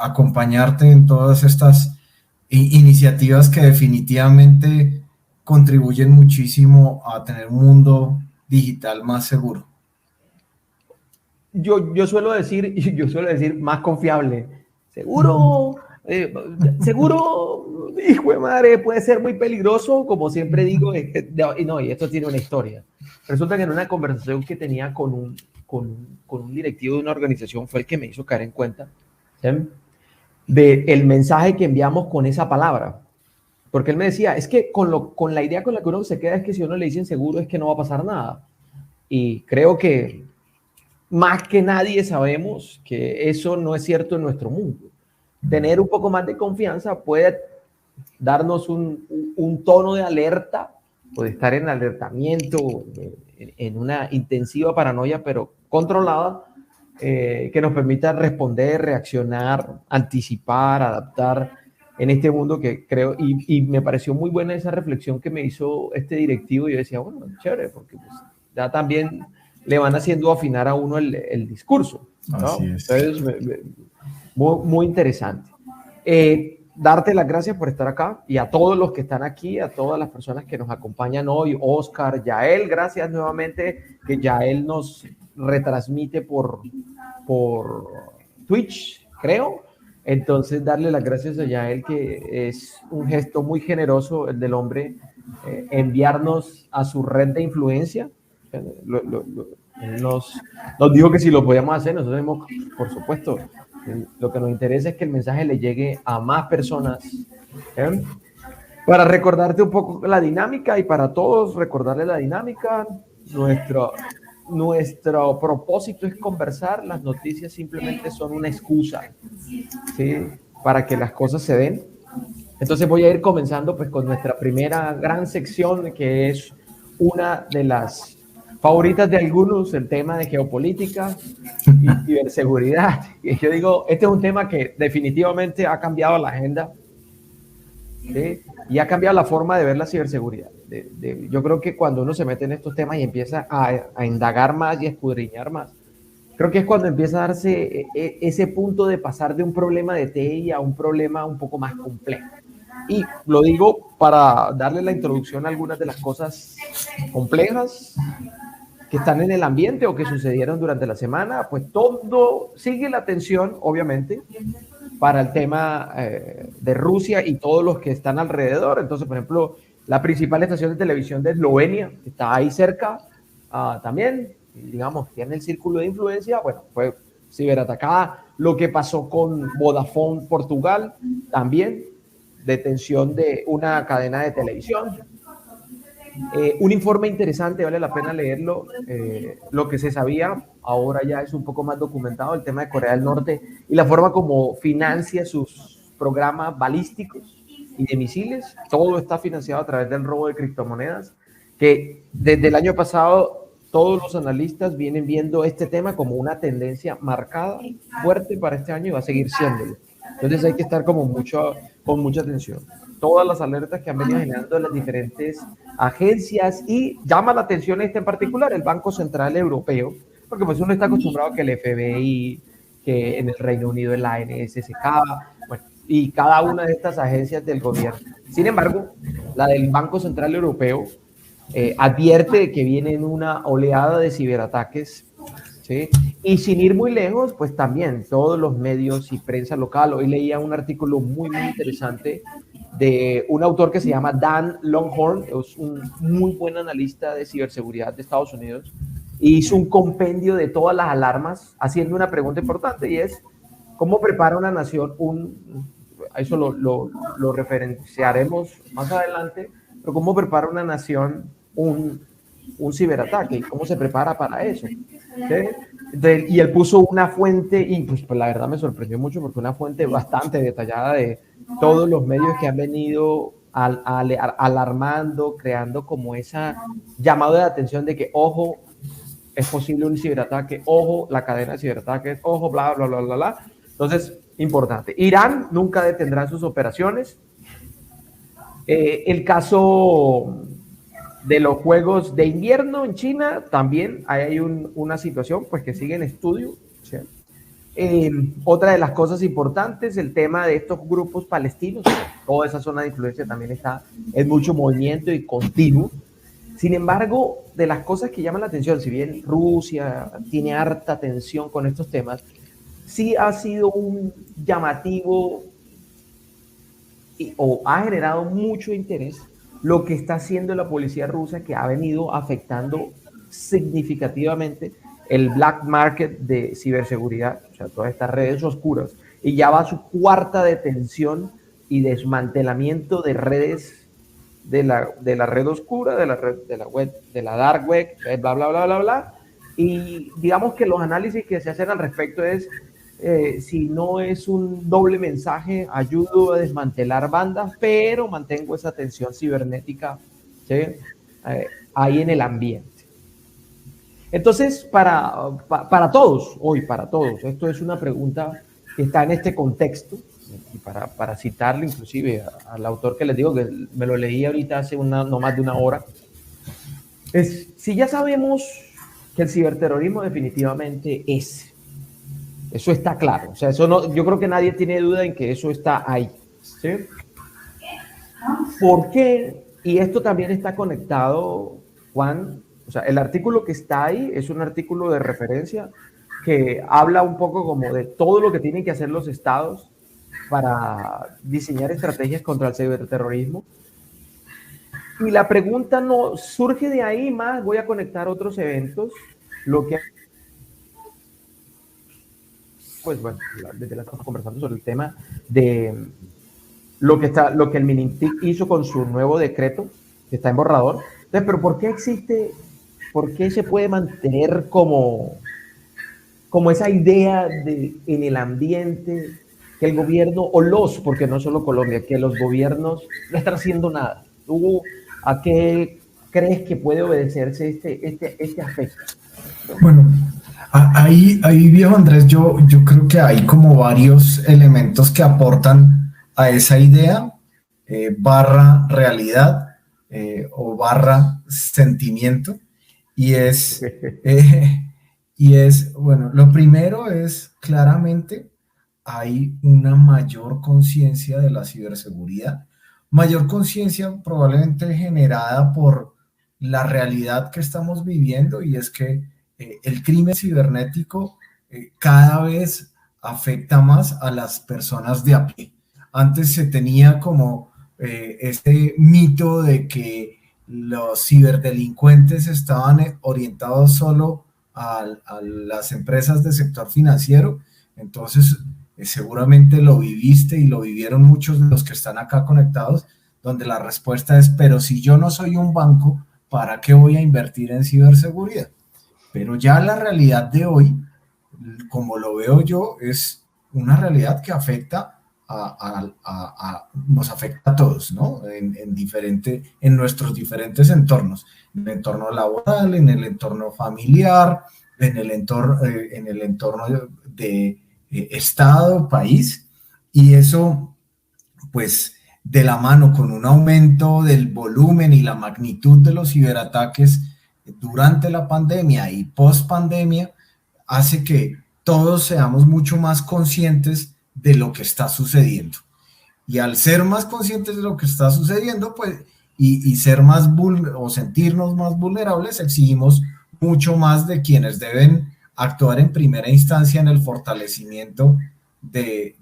acompañarte en todas estas iniciativas que definitivamente contribuyen muchísimo a tener un mundo digital más seguro. Yo suelo decir más confiable. Seguro, seguro, hijo de madre, puede ser muy peligroso, como siempre digo, no, y esto tiene una historia. Resulta que en una conversación que tenía con un directivo de una organización fue el que me hizo caer en cuenta, ¿sí?, de el mensaje que enviamos con esa palabra. Porque él me decía, es que con la idea con la que uno se queda es que si uno le dicen seguro es que no va a pasar nada. Y creo que más que nadie sabemos que eso no es cierto en nuestro mundo. Tener un poco más de confianza puede darnos un tono de alerta, puede estar en alertamiento, en una intensiva paranoia, pero controlada, que nos permita responder, reaccionar, anticipar, adaptar en este mundo que creo, y me pareció muy buena esa reflexión que me hizo este directivo. Y yo decía, bueno, chévere, porque pues ya también le van haciendo afinar a uno el discurso, Así ¿no? es. Entonces, muy interesante. Darte las gracias por estar acá y a todos los que están aquí, a todas las personas que nos acompañan hoy, Oscar, Yael, gracias nuevamente, que Yael nos retransmite por Twitch, creo. Entonces, darle las gracias a Yael, que es un gesto muy generoso el del hombre, enviarnos a su red de influencia. Nos dijo que si lo podíamos hacer, nosotros hemos, por supuesto, lo que nos interesa es que el mensaje le llegue a más personas. ¿Eh? Para recordarte un poco la dinámica y para todos recordarle la dinámica, nuestro propósito es conversar, las noticias simplemente son una excusa, ¿sí?, para que las cosas se den. Entonces voy a ir comenzando pues con nuestra primera gran sección, que es una de las favoritas de algunos, el tema de geopolítica y ciberseguridad. Y yo digo, este es un tema que definitivamente ha cambiado la agenda, ¿sí?, y ha cambiado la forma de ver la ciberseguridad. Yo creo que cuando uno se mete en estos temas y empieza a indagar más y a escudriñar más, creo que es cuando empieza a darse ese punto de pasar de un problema de TI a un problema un poco más complejo. Y lo digo para darle la introducción a algunas de las cosas complejas que están en el ambiente o que sucedieron durante la semana. Pues todo sigue la atención, obviamente, para el tema de Rusia y todos los que están alrededor. Entonces, por ejemplo, la principal estación de televisión de Eslovenia, que está ahí cerca, también, digamos, tiene el círculo de influencia. Bueno, fue ciberatacada. Lo que pasó con Vodafone Portugal, también detención de una cadena de televisión. Un informe interesante, vale la pena leerlo. Lo que se sabía ahora ya es un poco más documentado, el tema de Corea del Norte y la forma como financia sus programas balísticos y de misiles. Todo está financiado a través del robo de criptomonedas, que desde el año pasado todos los analistas vienen viendo este tema como una tendencia marcada, fuerte para este año, y va a seguir siéndolo. Entonces hay que estar con mucha atención. Todas las alertas que han venido generando las diferentes agencias, y llama la atención este en particular, el Banco Central Europeo, porque pues uno está acostumbrado a que el FBI, que en el Reino Unido el ANSSK, bueno, y cada una de estas agencias del gobierno. Sin embargo, la del Banco Central Europeo advierte de que viene una oleada de ciberataques, ¿sí? Y sin ir muy lejos, pues también todos los medios y prensa local. Hoy leía un artículo muy interesante de un autor que se llama Dan Longhorn, es un muy buen analista de ciberseguridad de Estados Unidos, y hizo un compendio de todas las alarmas, haciendo una pregunta importante, y es, ¿cómo prepara una nación eso lo referenciaremos más adelante, pero cómo prepara una nación un ciberataque y cómo se prepara para eso? ¿Sí? Y él puso una fuente, y pues la verdad me sorprendió mucho, porque una fuente bastante detallada de todos los medios que han venido alarmando, creando como esa llamado de atención de que, ojo, es posible un ciberataque, ojo, la cadena de ciberataques, ojo, bla, bla, bla, bla, bla. Entonces, importante. Irán nunca detendrá sus operaciones. El caso de los Juegos de Invierno en China, también hay una situación pues que sigue en estudio, ¿sí? Otra de las cosas importantes, el tema de estos grupos palestinos, toda esa zona de influencia también está en mucho movimiento y continuo. Sin embargo, de las cosas que llaman la atención, si bien Rusia tiene harta tensión con estos temas, sí ha sido un llamativo o ha generado mucho interés lo que está haciendo la policía rusa, que ha venido afectando significativamente el black market de ciberseguridad, o sea, todas estas redes oscuras, y ya va a su cuarta detención y desmantelamiento de redes de la red oscura, de la red, de la web, de la dark web, bla, bla, bla, bla, bla. Y digamos que los análisis que se hacen al respecto es, si no es un doble mensaje, ayudo a desmantelar bandas, pero mantengo esa tensión cibernética, ¿sí? Ahí en el ambiente. Entonces, para todos, hoy para todos, esto es una pregunta que está en este contexto, y para citarle inclusive al autor que les digo, que me lo leí ahorita hace no más de una hora, es, si ya sabemos que el ciberterrorismo definitivamente eso está claro, o sea, eso no, yo creo que nadie tiene duda en que eso está ahí, ¿sí? ¿Por qué? Y esto también está conectado, Juan, o sea, el artículo que está ahí es un artículo de referencia que habla un poco como de todo lo que tienen que hacer los estados para diseñar estrategias contra el ciberterrorismo. Y la pregunta no surge de ahí más, voy a conectar otros eventos, lo que pues bueno, desde la estamos conversando sobre el tema de lo que el Mintic hizo con su nuevo decreto, que está en borrador. Entonces, pero ¿por qué existe, por qué se puede mantener como esa idea en el ambiente que el gobierno, o porque no solo Colombia, que los gobiernos no están haciendo nada? ¿Tú a qué crees que puede obedecerse este aspecto? Bueno, ahí viejo Andrés, yo creo que hay como varios elementos que aportan a esa idea, barra realidad, o barra sentimiento, y es, bueno, lo primero es claramente hay una mayor conciencia de la ciberseguridad, mayor conciencia probablemente generada por la realidad que estamos viviendo, y es que el crimen cibernético cada vez afecta más a las personas de a pie. Antes se tenía como este mito de que los ciberdelincuentes estaban orientados solo a las empresas del sector financiero. Entonces seguramente lo viviste y lo vivieron muchos de los que están acá conectados, donde la respuesta es, pero si yo no soy un banco, ¿para qué voy a invertir en ciberseguridad? Pero ya la realidad de hoy, como lo veo yo, es una realidad que afecta nos afecta a todos, ¿no? En nuestros diferentes entornos, en el entorno laboral, en el entorno familiar, en el entorno de Estado, país, y eso, pues, de la mano con un aumento del volumen y la magnitud de los ciberataques durante la pandemia y post pandemia, hace que todos seamos mucho más conscientes de lo que está sucediendo. Y al ser más conscientes de lo que está sucediendo, pues, y ser más o sentirnos más vulnerables, exigimos mucho más de quienes deben actuar en primera instancia en el fortalecimiento de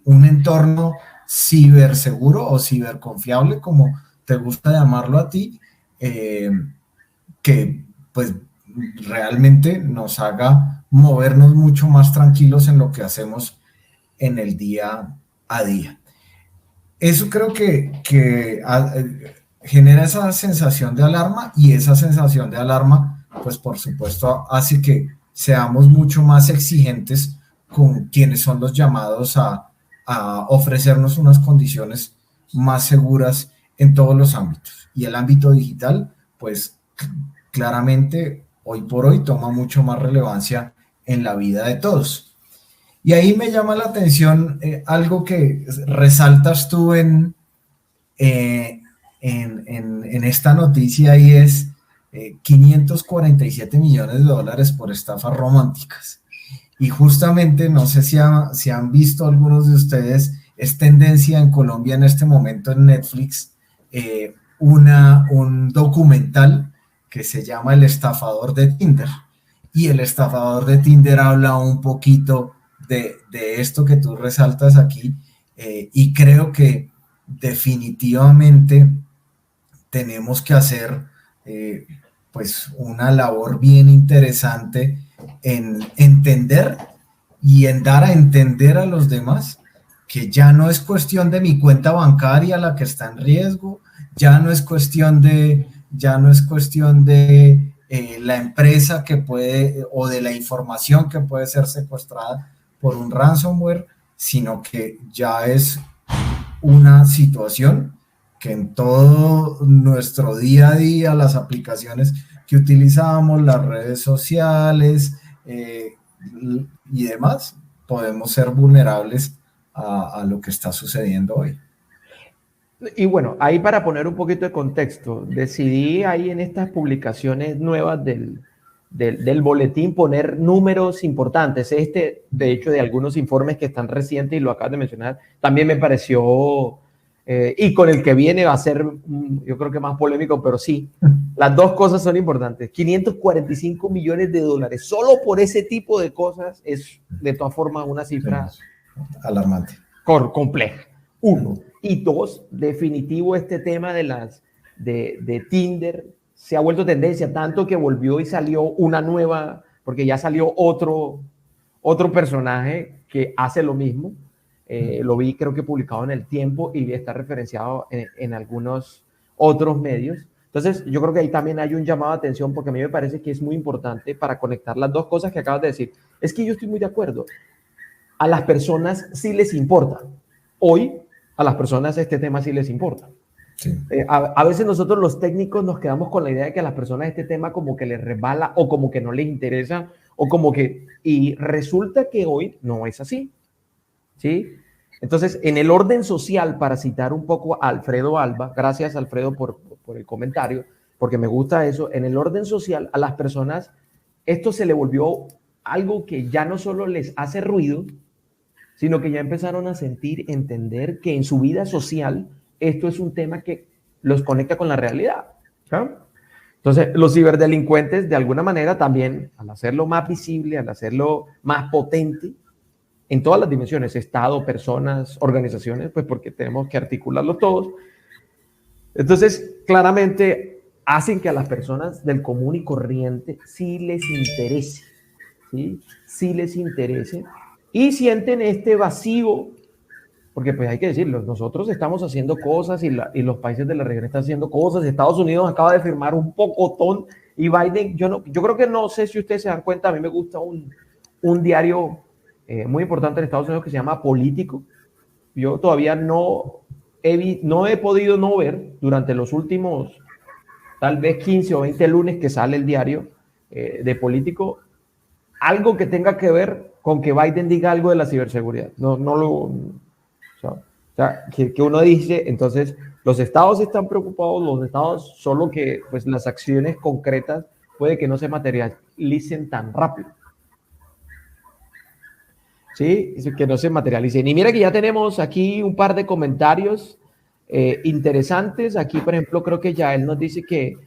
un entorno ciberseguro o ciberconfiable, como te gusta llamarlo a ti, que pues realmente nos haga movernos mucho más tranquilos en lo que hacemos en el día a día. Eso creo que genera esa sensación de alarma, y esa sensación de alarma, pues por supuesto, hace que seamos mucho más exigentes con quienes son los llamados a ofrecernos unas condiciones más seguras en todos los ámbitos. Y el ámbito digital, pues claramente hoy por hoy toma mucho más relevancia en la vida de todos. Y ahí me llama la atención algo que resaltas tú en esta noticia, y es $547 millones por estafas románticas. Y justamente, no sé si han visto algunos de ustedes, es tendencia en Colombia en este momento en Netflix, un documental que se llama El estafador de Tinder. Y el estafador de Tinder habla un poquito de esto que tú resaltas aquí, y creo que definitivamente tenemos que hacer eh, pues una labor bien interesante en entender y en dar a entender a los demás que ya no es cuestión de mi cuenta bancaria la que está en riesgo, ya no es cuestión de la empresa que puede o de la información que puede ser secuestrada por un ransomware, sino que ya es una situación que en todo nuestro día a día, las aplicaciones que utilizamos, las redes sociales y demás, podemos ser vulnerables a lo que está sucediendo hoy. Y bueno, ahí para poner un poquito de contexto, decidí ahí en estas publicaciones nuevas del boletín poner números importantes. De hecho, de algunos informes que están recientes y lo acabas de mencionar, también me pareció, y con el que viene va a ser, yo creo que más polémico, pero sí, las dos cosas son importantes. 545 millones de dólares, solo por ese tipo de cosas, es de todas formas una cifra alarmante. Compleja. Uno. Y dos, definitivo este tema de Tinder se ha vuelto tendencia, tanto que volvió y salió una nueva, porque ya salió otro personaje que hace lo mismo. Lo vi creo que publicado en El Tiempo y está referenciado en algunos otros medios. Entonces yo creo que ahí también hay un llamado de atención porque a mí me parece que es muy importante para conectar las dos cosas que acabas de decir. Es que yo estoy muy de acuerdo. A las personas sí les importa. Hoy a las personas este tema sí les importa. Sí. A veces nosotros los técnicos nos quedamos con la idea de que a las personas este tema como que les resbala o como que no les interesa o como que... Y resulta que hoy no es así. ¿Sí? Entonces, en el orden social, para citar un poco a Alfredo Alba, gracias Alfredo por el comentario, porque me gusta eso, en el orden social a las personas esto se le volvió algo que ya no solo les hace ruido, sino que ya empezaron a sentir, entender que en su vida social esto es un tema que los conecta con la realidad. ¿Sí? Entonces, los ciberdelincuentes, de alguna manera, también, al hacerlo más visible, al hacerlo más potente, en todas las dimensiones, Estado, personas, organizaciones, pues porque tenemos que articularlos todos. Entonces, claramente, hacen que a las personas del común y corriente sí les interese, ¿sí? Sí les interese y sienten este vacío, porque pues hay que decirlo, nosotros estamos haciendo cosas y los países de la región están haciendo cosas. Estados Unidos acaba de firmar un pocotón y Biden, yo creo que no sé si ustedes se dan cuenta, a mí me gusta un diario muy importante en Estados Unidos que se llama Político. Yo todavía no he podido no ver durante los últimos tal vez 15 o 20 lunes que sale el diario de Político algo que tenga que ver con que Biden diga algo de la ciberseguridad. No lo... O sea que uno dice, entonces, los estados están preocupados, los estados, solo que pues las acciones concretas puede que no se materialicen tan rápido. Sí, que no se materialicen. Y mira que ya tenemos aquí un par de comentarios interesantes. Aquí, por ejemplo, creo que ya él nos dice que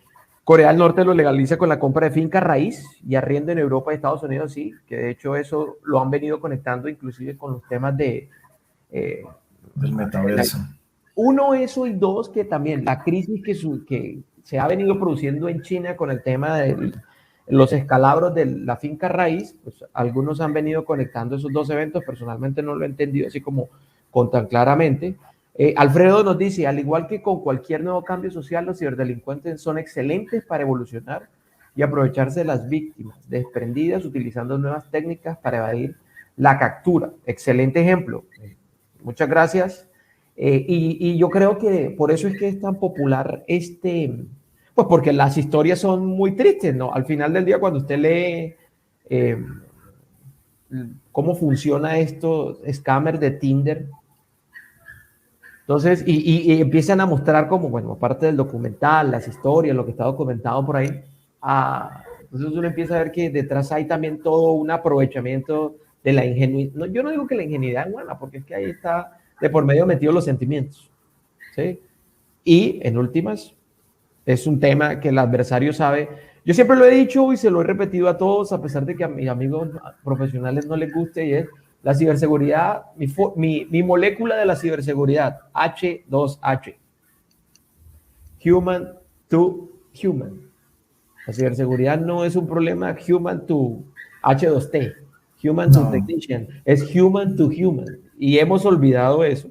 Corea del Norte lo legaliza con la compra de finca raíz y arriendo en Europa y Estados Unidos, sí, que de hecho eso lo han venido conectando inclusive con los temas del metaverso. Uno, eso, y dos, que también la crisis que se ha venido produciendo en China con el tema de los escalabros de la finca raíz, pues algunos han venido conectando esos dos eventos. Personalmente no lo he entendido así como con tan claramente. Alfredo nos dice, al igual que con cualquier nuevo cambio social, los ciberdelincuentes son excelentes para evolucionar y aprovecharse de las víctimas desprendidas utilizando nuevas técnicas para evadir la captura. Excelente ejemplo. Muchas gracias. Y yo creo que por eso es que es tan popular pues porque las historias son muy tristes, ¿no? Al final del día, cuando usted lee cómo funciona esto, scammer de Tinder, entonces, y empiezan a mostrar como, bueno, parte del documental, las historias, lo que está documentado por ahí, Entonces uno empieza a ver que detrás hay también todo un aprovechamiento de la ingenuidad. No, yo no digo que la ingenuidad es buena, porque es que ahí está de por medio metidos los sentimientos, ¿sí? Y en últimas, es un tema que el adversario sabe. Yo siempre lo he dicho y se lo he repetido a todos, a pesar de que a mis amigos profesionales no les guste, y es la ciberseguridad, mi molécula de la ciberseguridad, H2H, Human to Human. La ciberseguridad no es un problema human to H2T, human to No, technician, es human to human. Y hemos olvidado eso.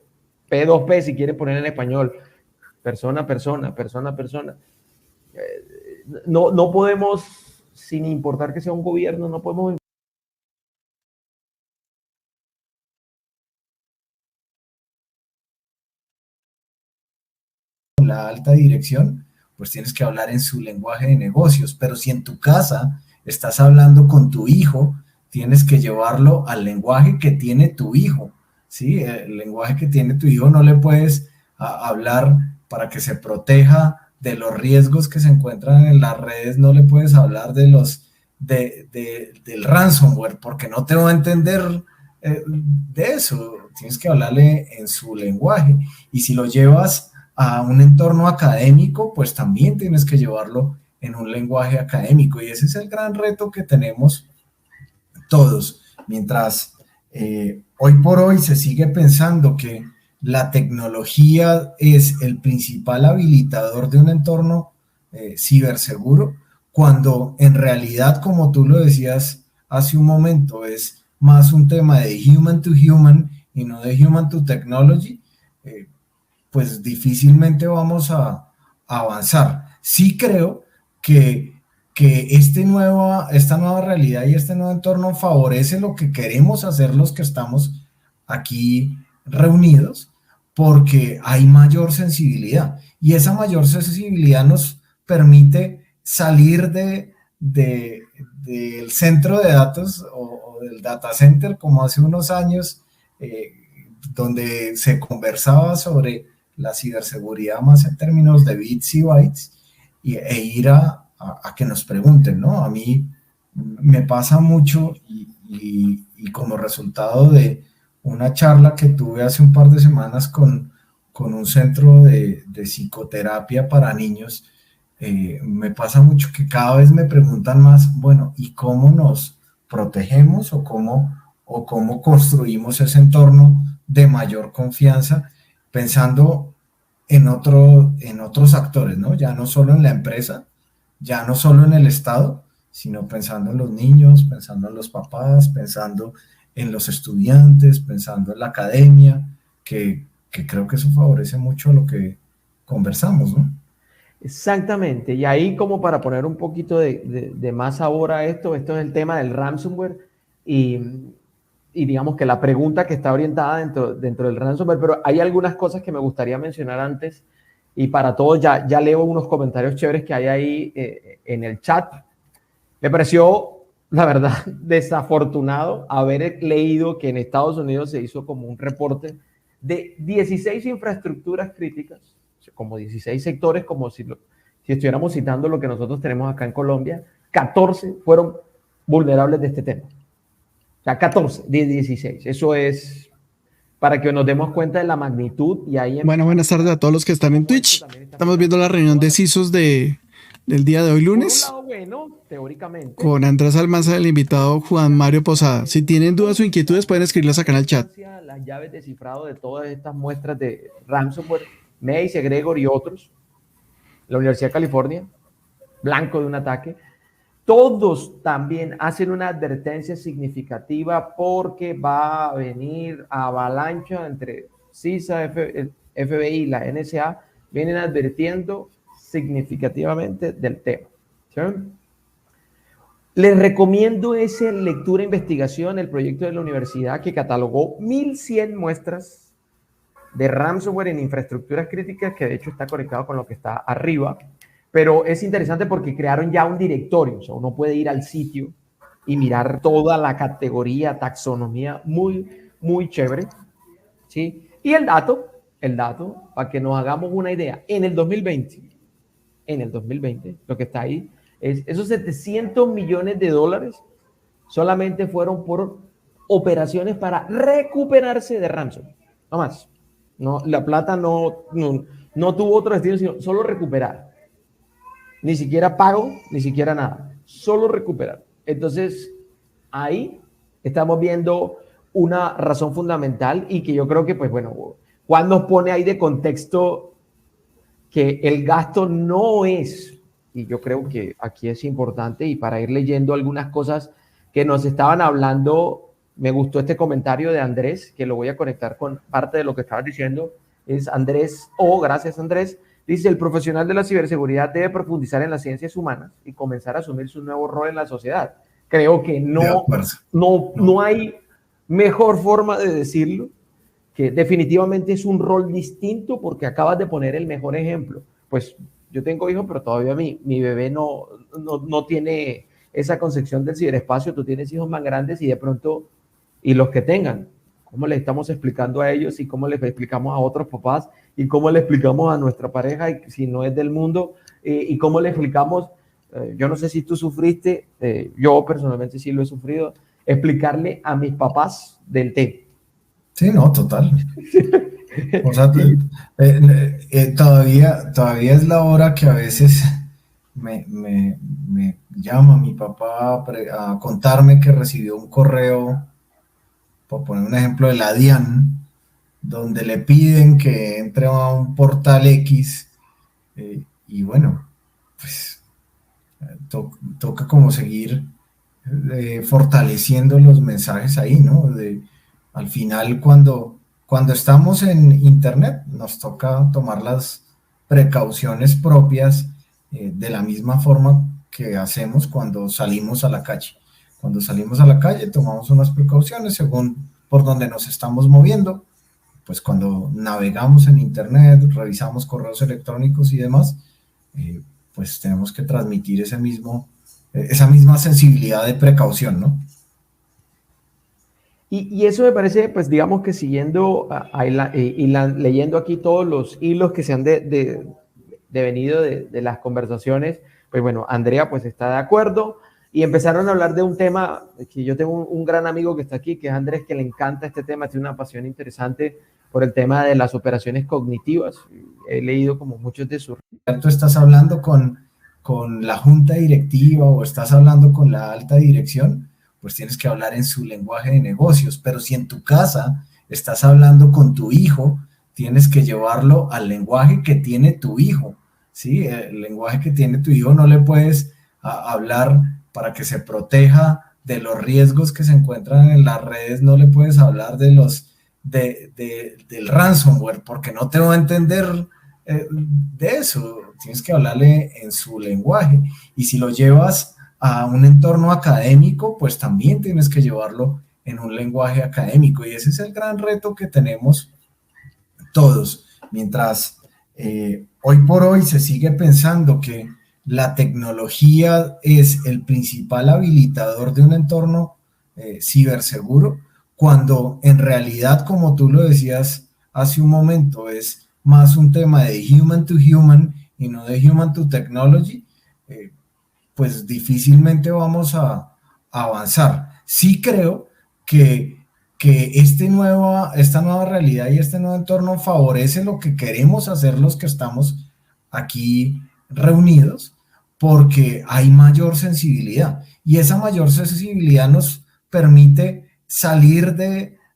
P2P, si quiere poner en español, persona a persona, persona a persona. No podemos, sin importar que sea un gobierno, no podemos. la alta dirección, pues tienes que hablar en su lenguaje de negocios, pero si en tu casa estás hablando con tu hijo, tienes que llevarlo al lenguaje que tiene tu hijo, ¿sí? El lenguaje que tiene tu hijo no le puedes hablar para que se proteja de los riesgos que se encuentran en las redes, no le puedes hablar de del ransomware, porque no te va a entender de eso, tienes que hablarle en su lenguaje, y si lo llevas a un entorno académico, pues también tienes que llevarlo en un lenguaje académico, y ese es el gran reto que tenemos todos. Mientras hoy por hoy se sigue pensando que la tecnología es el principal habilitador de un entorno ciberseguro, cuando en realidad, como tú lo decías hace un momento, es más un tema de human to human y no de human to technology, pues difícilmente vamos a avanzar. Sí creo que esta nueva realidad y este nuevo entorno favorece lo que queremos hacer los que estamos aquí reunidos, porque hay mayor sensibilidad, y esa mayor sensibilidad nos permite salir del centro de datos o del data center como hace unos años, donde se conversaba sobre la ciberseguridad más en términos de bits y bytes, e ir a que nos pregunten, ¿no? A mí me pasa mucho, y como resultado de una charla que tuve hace un par de semanas con un centro de psicoterapia para niños, me pasa mucho que cada vez me preguntan más, bueno, ¿y cómo nos protegemos o cómo construimos ese entorno de mayor confianza, pensando en otros actores, ¿no? Ya no solo en la empresa, ya no solo en el Estado, sino pensando en los niños, pensando en los papás, pensando en los estudiantes, pensando en la academia, que creo que eso favorece mucho lo que conversamos, ¿no? Exactamente. Y ahí como para poner un poquito de más sabor a esto, esto es el tema del ransomware y, y digamos que la pregunta que está orientada dentro del ransomware, pero hay algunas cosas que me gustaría mencionar antes y para todos ya leo unos comentarios chéveres que hay ahí en el chat. Me pareció, la verdad, desafortunado haber leído que en Estados Unidos se hizo como un reporte de 16 infraestructuras críticas, como 16 sectores, como si estuviéramos citando lo que nosotros tenemos acá en Colombia, 14 fueron vulnerables de este tema. O sea, 14 de 16. Eso es para que nos demos cuenta de la magnitud. Y ahí bueno, buenas tardes a todos los que están en Twitch. Estamos viendo la reunión de CISOs del día de hoy lunes. Por un lado, bueno, teóricamente, con Andrés Almanza, el invitado Juan Mario Posada. Si tienen dudas o inquietudes pueden escribirlas acá en el chat. Las llaves de cifrado de todas estas muestras de ransomware, Mace, Gregor y otros, la Universidad de California, blanco de un ataque, todos también hacen una advertencia significativa porque va a venir avalancha entre CISA, FBI y la NSA, vienen advirtiendo significativamente del tema. ¿Sí? Les recomiendo esa lectura e investigación, el proyecto de la universidad que catalogó 1.100 muestras de ransomware en infraestructuras críticas, que de hecho está conectado con lo que está arriba, pero es interesante porque crearon ya un directorio, o sea, uno puede ir al sitio y mirar toda la categoría, taxonomía, muy, muy chévere, ¿sí? Y el dato, para que nos hagamos una idea, en el 2020, lo que está ahí, Esos 700 millones de dólares solamente fueron por operaciones para recuperarse de ransomware, no más. No, la plata no tuvo otro destino, sino solo recuperar. Ni siquiera pago, ni siquiera nada, solo recuperar. Entonces, ahí estamos viendo una razón fundamental y que yo creo que, pues bueno, Juan nos pone ahí de contexto que el gasto no es, y yo creo que aquí es importante, y para ir leyendo algunas cosas que nos estaban hablando, me gustó este comentario de Andrés, que lo voy a conectar con parte de lo que estabas diciendo, es Andrés, gracias Andrés, dice, el profesional de la ciberseguridad debe profundizar en las ciencias humanas y comenzar a asumir su nuevo rol en la sociedad. Creo que no hay mejor forma de decirlo, que definitivamente es un rol distinto porque acabas de poner el mejor ejemplo. Pues yo tengo hijos, pero todavía mi bebé no tiene esa concepción del ciberespacio. Tú tienes hijos más grandes y de pronto, y los que tengan, ¿cómo les estamos explicando a ellos y cómo les explicamos a otros papás y cómo le explicamos a nuestra pareja y si no es del mundo y cómo le explicamos, yo no sé si tú sufriste, yo personalmente sí lo he sufrido, explicarle a mis papás del tema. Sí, no, total. O sea, todavía es la hora que a veces me llama mi papá a contarme que recibió un correo, por poner un ejemplo, de la DIAN, donde le piden que entre a un portal X, y bueno, pues toca como seguir fortaleciendo los mensajes ahí, ¿no? Al final, cuando estamos en Internet, nos toca tomar las precauciones propias de la misma forma que hacemos cuando salimos a la calle. Cuando salimos a la calle, tomamos unas precauciones según por donde nos estamos moviendo. Pues cuando navegamos en Internet, revisamos correos electrónicos y demás, pues tenemos que transmitir esa misma sensibilidad de precaución, ¿no? Y eso me parece, pues digamos que siguiendo leyendo aquí todos los hilos que se han devenido de las conversaciones, pues bueno, Andrea pues está de acuerdo y empezaron a hablar de un tema que yo tengo un gran amigo que está aquí, que es Andrés, que le encanta este tema, tiene una pasión interesante por el tema de las operaciones cognitivas. He leído como muchos de sus... Tú estás hablando con la junta directiva o estás hablando con la alta dirección, pues tienes que hablar en su lenguaje de negocios, pero si en tu casa estás hablando con tu hijo, tienes que llevarlo al lenguaje que tiene tu hijo, ¿sí? El lenguaje que tiene tu hijo no le puedes hablar para que se proteja de los riesgos que se encuentran en las redes, no le puedes hablar del ransomware, porque no te va a entender de eso, tienes que hablarle en su lenguaje, y si lo llevas a un entorno académico, pues también tienes que llevarlo en un lenguaje académico, y ese es el gran reto que tenemos todos. Mientras hoy por hoy se sigue pensando que la tecnología es el principal habilitador de un entorno ciberseguro, cuando en realidad, como tú lo decías hace un momento, es más un tema de human to human y no de human to technology, pues difícilmente vamos a avanzar. Sí creo que esta nueva realidad y este nuevo entorno favorece lo que queremos hacer los que estamos aquí reunidos, porque hay mayor sensibilidad, y esa mayor sensibilidad nos permite salir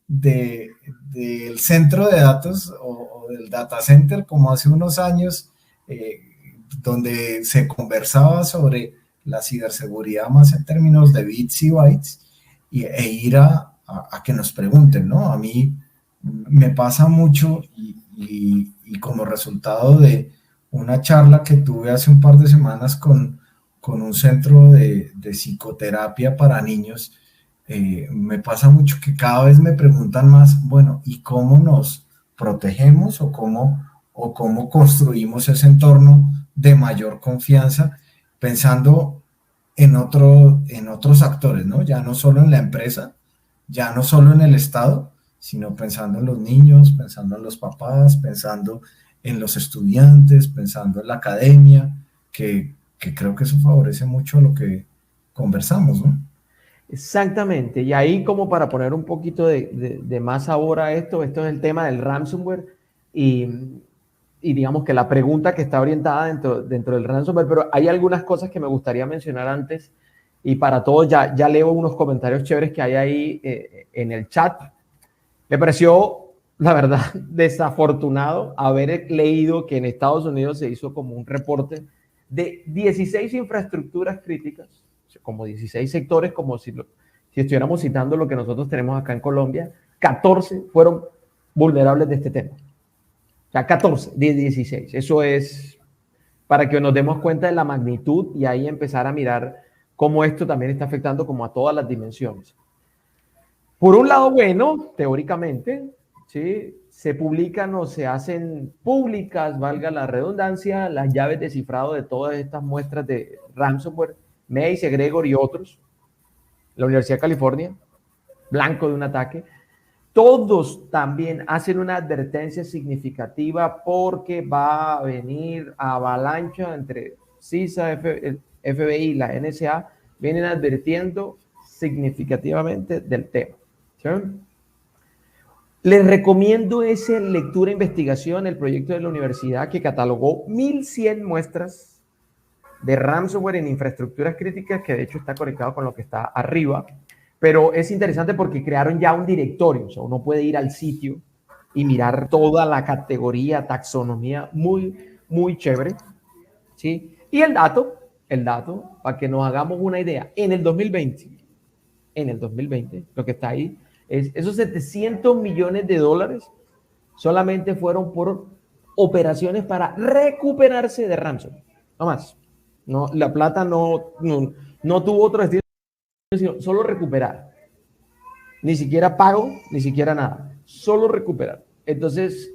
del centro de datos o del data center, como hace unos años, donde se conversaba sobre la ciberseguridad más en términos de bits y bytes, e ir a que nos pregunten, ¿no? A mí me pasa mucho y como resultado de una charla que tuve hace un par de semanas con un centro de psicoterapia para niños, me pasa mucho que cada vez me preguntan más, bueno, ¿y cómo nos protegemos o cómo construimos ese entorno de mayor confianza, pensando en otros actores, ¿no? Ya no solo en la empresa, ya no solo en el Estado, sino pensando en los niños, pensando en los papás, pensando en los estudiantes, pensando en la academia, que que creo que eso favorece mucho a lo que conversamos, ¿no? Exactamente, y ahí como para poner un poquito de más sabor a esto es el tema del ransomware y, y digamos que la pregunta que está orientada dentro del ransomware, pero hay algunas cosas que me gustaría mencionar antes y para todos ya leo unos comentarios chéveres que hay ahí en el chat. Me pareció, la verdad, desafortunado haber leído que en Estados Unidos se hizo como un reporte de 16 infraestructuras críticas, como 16 sectores, como si estuviéramos citando lo que nosotros tenemos acá en Colombia, 14 fueron vulnerables de este tema. O sea, 14 de 16. Eso es para que nos demos cuenta de la magnitud y ahí empezar a mirar cómo esto también está afectando como a todas las dimensiones. Por un lado, bueno, teóricamente, ¿sí? Se publican o se hacen públicas, valga la redundancia, las llaves de cifrado de todas estas muestras de ransomware, Mace, Egregor y otros, la Universidad de California, blanco de un ataque. Todos también hacen una advertencia significativa porque va a venir avalancha entre CISA, FBI y la NSA, vienen advirtiendo significativamente del tema. ¿Sí? Les recomiendo esa lectura e investigación, el proyecto de la universidad que catalogó 1.100 muestras de ransomware en infraestructuras críticas, que de hecho está conectado con lo que está arriba, pero es interesante porque crearon ya un directorio, o sea, uno puede ir al sitio y mirar toda la categoría, taxonomía, muy, muy chévere, ¿sí? Y el dato, para que nos hagamos una idea, en el 2020, lo que está ahí, es esos 700 millones de dólares solamente fueron por operaciones para recuperarse de ransomware, no más. No, la plata no tuvo otro destino, sino solo recuperar. Ni siquiera pago, ni siquiera nada. Solo recuperar. Entonces,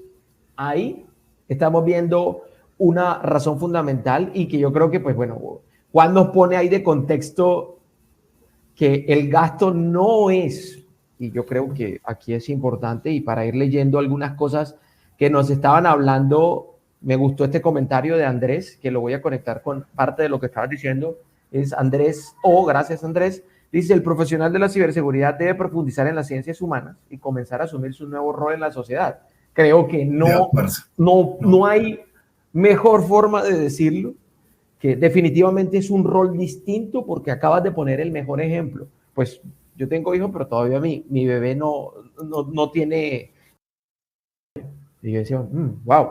ahí estamos viendo una razón fundamental y que yo creo que, pues bueno, Juan nos pone ahí de contexto que el gasto no es, y yo creo que aquí es importante, y para ir leyendo algunas cosas que nos estaban hablando, me gustó este comentario de Andrés, que lo voy a conectar con parte de lo que estabas diciendo, es Andrés gracias Andrés, dice, el profesional de la ciberseguridad debe profundizar en las ciencias humanas y comenzar a asumir su nuevo rol en la sociedad. Creo que no hay mejor forma de decirlo, que definitivamente es un rol distinto porque acabas de poner el mejor ejemplo. Pues yo tengo hijos, pero todavía mi bebé no tiene... Y yo decía, wow.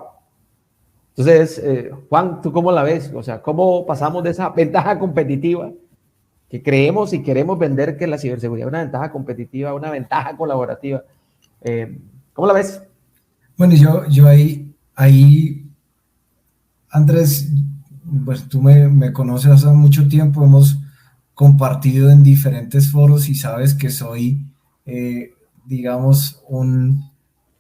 Entonces, Juan, ¿tú cómo la ves? O sea, ¿cómo pasamos de esa ventaja competitiva que creemos y queremos vender que la ciberseguridad es una ventaja competitiva, una ventaja colaborativa? ¿Cómo la ves? Bueno, yo ahí, Andrés, pues tú me conoces hace mucho tiempo, hemos compartido en diferentes foros y sabes que soy, digamos, un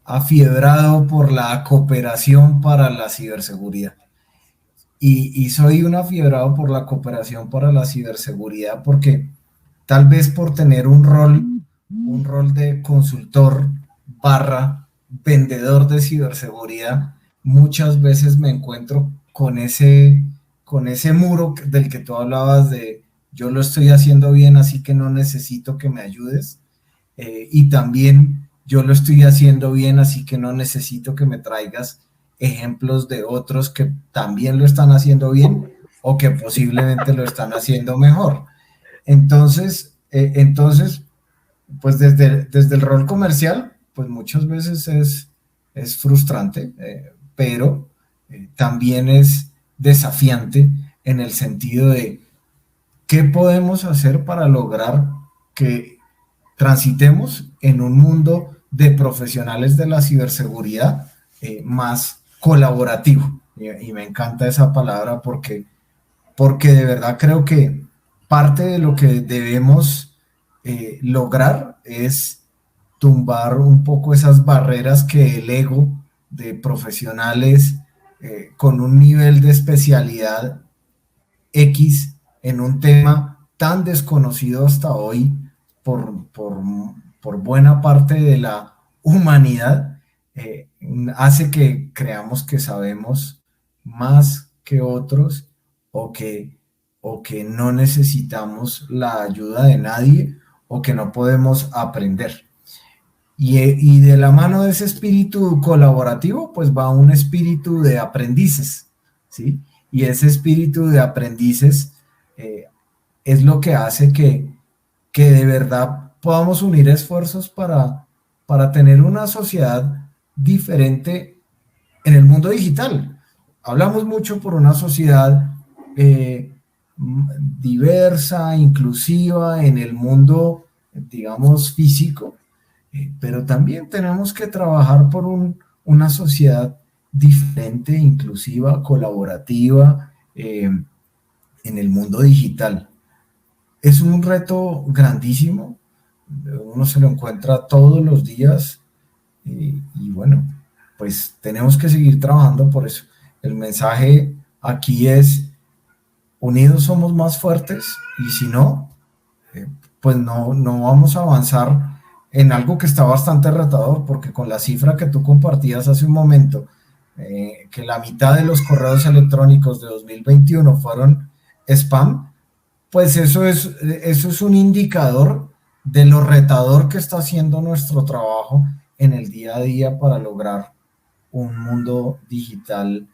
afiebrado por la cooperación para la ciberseguridad. Y soy un afiebrado por la cooperación para la ciberseguridad porque tal vez por tener un rol de consultor barra vendedor de ciberseguridad, muchas veces me encuentro con ese muro del que tú hablabas de yo lo estoy haciendo bien, así que no necesito que me ayudes. Y también yo lo estoy haciendo bien, así que no necesito que me traigas ejemplos de otros que también lo están haciendo bien o que posiblemente lo están haciendo mejor. Entonces, pues desde el rol comercial, pues muchas veces es frustrante, pero también es desafiante en el sentido de qué podemos hacer para lograr que transitemos en un mundo de profesionales de la ciberseguridad más colaborativo. Y me encanta esa palabra porque de verdad creo que parte de lo que debemos lograr es tumbar un poco esas barreras que el ego de profesionales con un nivel de especialidad X en un tema tan desconocido hasta hoy por buena parte de la humanidad, hace que creamos que sabemos más que otros o que o que no necesitamos la ayuda de nadie o que no podemos aprender. Y de la mano de ese espíritu colaborativo, pues va un espíritu de aprendices, ¿sí? Y ese espíritu de aprendices es lo que hace que de verdad podamos unir esfuerzos para tener una sociedad diferente en el mundo digital. Hablamos mucho por una sociedad diversa, inclusiva en el mundo, digamos, físico, pero también tenemos que trabajar por una sociedad diferente, inclusiva, colaborativa en el mundo digital. Es un reto grandísimo, uno se lo encuentra todos los días y bueno, pues tenemos que seguir trabajando por eso. El mensaje aquí es: unidos somos más fuertes, y si no, pues no vamos a avanzar en algo que está bastante retador, porque con la cifra que tú compartías hace un momento, que la mitad de los correos electrónicos de 2021 fueron spam, pues eso es un indicador de lo retador que está haciendo nuestro trabajo en el día a día para lograr un mundo digital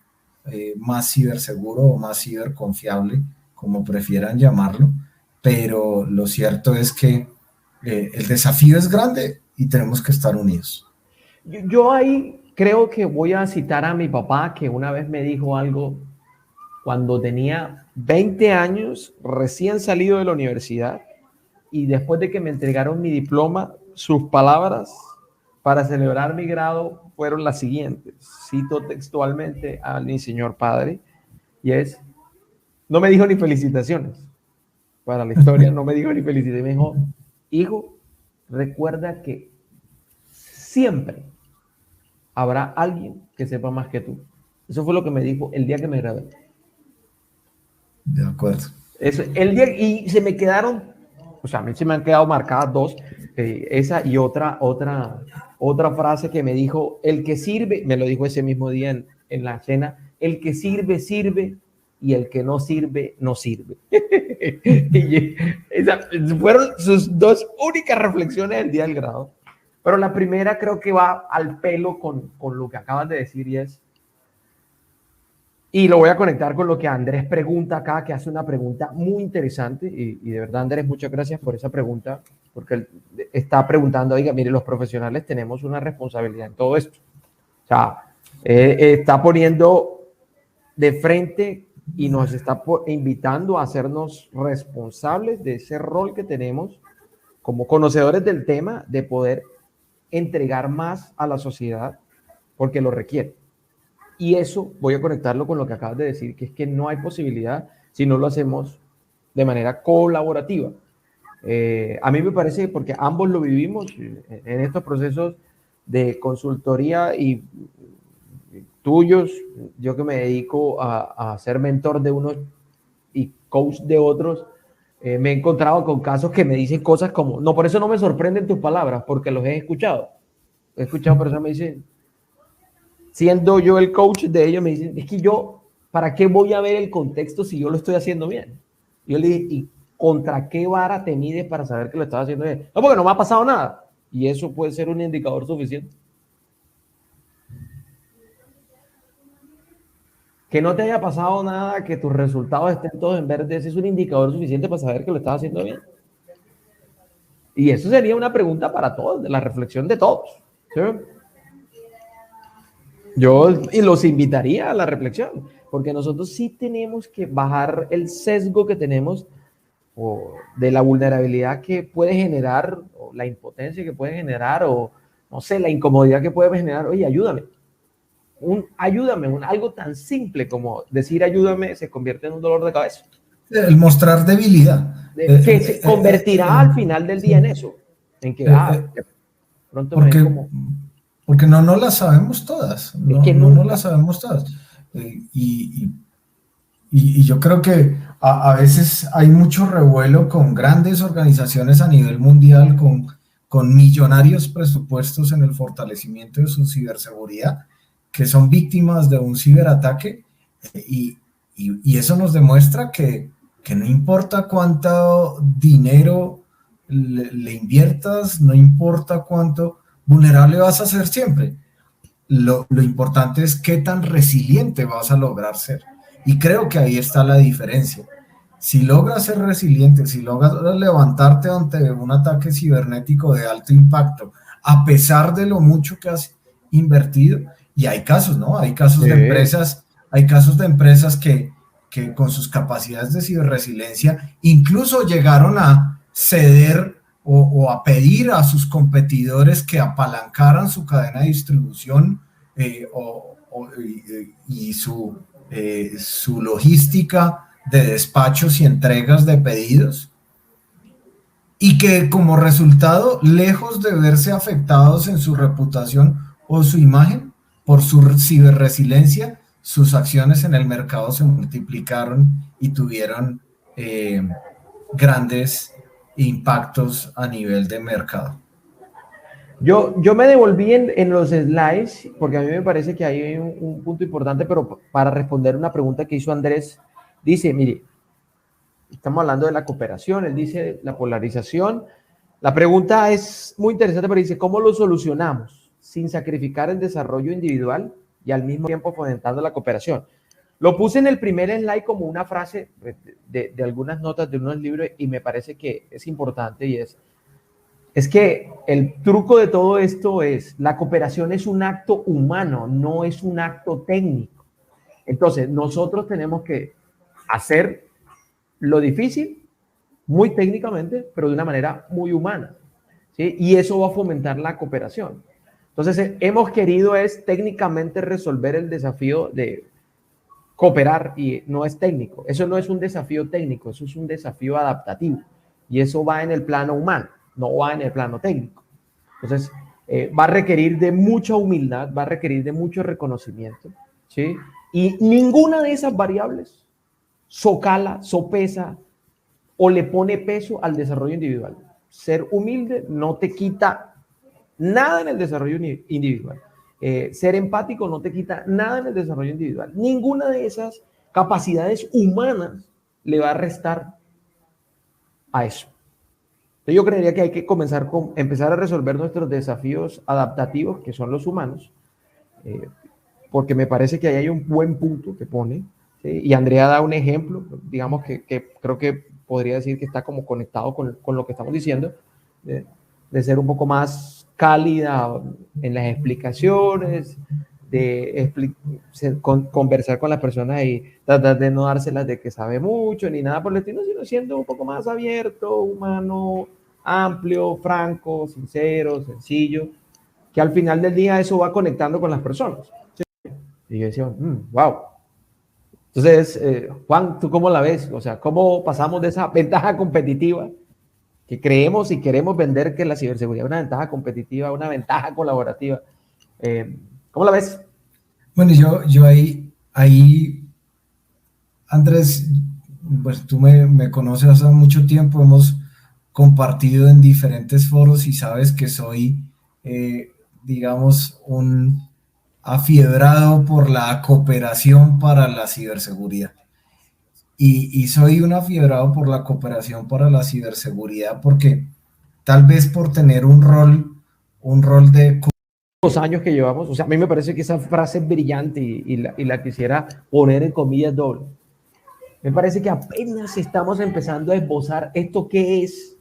más ciberseguro o más ciberconfiable, como prefieran llamarlo, pero lo cierto es que el desafío es grande y tenemos que estar unidos. Yo ahí creo que voy a citar a mi papá, que una vez me dijo algo cuando tenía 20 años, recién salido de la universidad, y después de que me entregaron mi diploma, sus palabras para celebrar mi grado fueron las siguientes. Cito textualmente a mi señor padre, y es: no me dijo ni felicitaciones. Para la historia, no me dijo ni felicitaciones. Me dijo: hijo, recuerda que siempre habrá alguien que sepa más que tú. Eso fue lo que me dijo el día que me gradué. De acuerdo. Eso, el día, y se me quedaron, o sea, a mí se me han quedado marcadas dos, esa y otra frase que me dijo: el que sirve, me lo dijo ese mismo día en la cena, el que sirve, sirve, y el que no sirve, no sirve. Y fueron sus dos únicas reflexiones del día del grado. Pero la primera creo que va al pelo con lo que acabas de decir, y lo voy a conectar con lo que Andrés pregunta acá, que hace una pregunta muy interesante, y de verdad, Andrés, muchas gracias por esa pregunta, porque él está preguntando: oiga, mire, los profesionales tenemos una responsabilidad en todo esto. O sea, está poniendo de frente y nos está invitando a hacernos responsables de ese rol que tenemos como conocedores del tema, de poder entregar más a la sociedad porque lo requiere. Y eso voy a conectarlo con lo que acabas de decir, que es que no hay posibilidad si no lo hacemos de manera colaborativa. A mí me parece, porque ambos lo vivimos en estos procesos de consultoría y tuyos, yo que me dedico a ser mentor de unos y coach de otros, me he encontrado con casos que me dicen cosas como: no, por eso no me sorprenden tus palabras, porque los he escuchado. He escuchado personas que me dicen, siendo yo el coach de ellos, me dicen: es que yo, ¿para qué voy a ver el contexto si yo lo estoy haciendo bien? Yo le dije: ¿y contra qué vara te mides para saber que lo estás haciendo bien? No, porque no me ha pasado nada. Y eso puede ser un indicador suficiente. Que no te haya pasado nada, que tus resultados estén todos en verde, ese es un indicador suficiente para saber que lo estás haciendo bien. Y eso sería una pregunta para todos, de la reflexión de todos, ¿sí? Yo los invitaría a la reflexión, porque nosotros sí tenemos que bajar el sesgo que tenemos, o de la vulnerabilidad que puede generar, o la impotencia que puede generar, o no sé, la incomodidad que puede generar. Oye, ayúdame. Algo tan simple como decir ayúdame se convierte en un dolor de cabeza. El mostrar debilidad. Que se convertirá al final del día en eso. En que, pronto porque, me como... porque no las sabemos todas. No las sabemos todas. Y yo creo que a veces hay mucho revuelo con grandes organizaciones a nivel mundial, con millonarios presupuestos en el fortalecimiento de su ciberseguridad, que son víctimas de un ciberataque, y eso nos demuestra que que no importa cuánto dinero le inviertas, no importa cuánto vulnerable vas a ser siempre. Lo importante es qué tan resiliente vas a lograr ser. Y creo que ahí está la diferencia. Si logras ser resiliente, si logras levantarte ante un ataque cibernético de alto impacto, a pesar de lo mucho que has invertido, y hay casos, ¿no? Sí. Hay casos de empresas que con sus capacidades de ciberresiliencia incluso llegaron a ceder o a pedir a sus competidores que apalancaran su cadena de distribución y su logística de despachos y entregas de pedidos, y que como resultado, lejos de verse afectados en su reputación o su imagen por su ciberresiliencia, sus acciones en el mercado se multiplicaron y tuvieron grandes impactos a nivel de mercado. Yo me devolví en los slides porque a mí me parece que hay un punto importante, pero para responder una pregunta que hizo Andrés, dice, mire, estamos hablando de la cooperación, él dice la polarización. La pregunta es muy interesante, pero dice, ¿cómo lo solucionamos sin sacrificar el desarrollo individual y al mismo tiempo fomentando la cooperación? Lo puse en el primer slide como una frase de algunas notas de unos libros y me parece que es importante y es que el truco de todo esto es, la cooperación es un acto humano, no es un acto técnico. Entonces, nosotros tenemos que hacer lo difícil, muy técnicamente, pero de una manera muy humana, ¿sí? Y eso va a fomentar la cooperación. Entonces, hemos querido técnicamente resolver el desafío de cooperar y no es técnico. Eso no es un desafío técnico, eso es un desafío adaptativo. Y eso va en el plano humano, no va en el plano técnico. Entonces, va a requerir de mucha humildad, va a requerir de mucho reconocimiento, ¿sí? Y ninguna de esas variables socala, sopesa o le pone peso al desarrollo individual. Ser humilde no te quita nada en el desarrollo individual. Ser empático no te quita nada en el desarrollo individual. Ninguna de esas capacidades humanas le va a restar a eso. Entonces yo creería que hay que empezar a resolver nuestros desafíos adaptativos, que son los humanos, porque me parece que ahí hay un buen punto que pone, ¿sí? Y Andrea da un ejemplo, digamos que creo que podría decir que está como conectado con lo que estamos diciendo, de ser un poco más cálida en las explicaciones, conversar con las personas y tratar de no dárselas de que sabe mucho ni nada por el estilo, sino siendo un poco más abierto, humano, amplio, franco, sincero, sencillo, que al final del día eso va conectando con las personas. ¿Sí? Y yo decía, wow. Entonces, Juan, ¿tú cómo la ves? O sea, ¿cómo pasamos de esa ventaja competitiva que creemos y queremos vender que la ciberseguridad es una ventaja competitiva, una ventaja colaborativa? ¿Cómo la ves? Bueno, yo ahí, Andrés, pues tú me conoces hace mucho tiempo, hemos compartido en diferentes foros y sabes que soy, digamos, un afiebrado por la cooperación para la ciberseguridad. Y soy un afiebrado por la cooperación para la ciberseguridad porque tal vez por tener un rol de... Los años que llevamos, o sea, a mí me parece que esa frase es brillante y la quisiera poner en comillas doble. Me parece que apenas estamos empezando a esbozar esto qué es,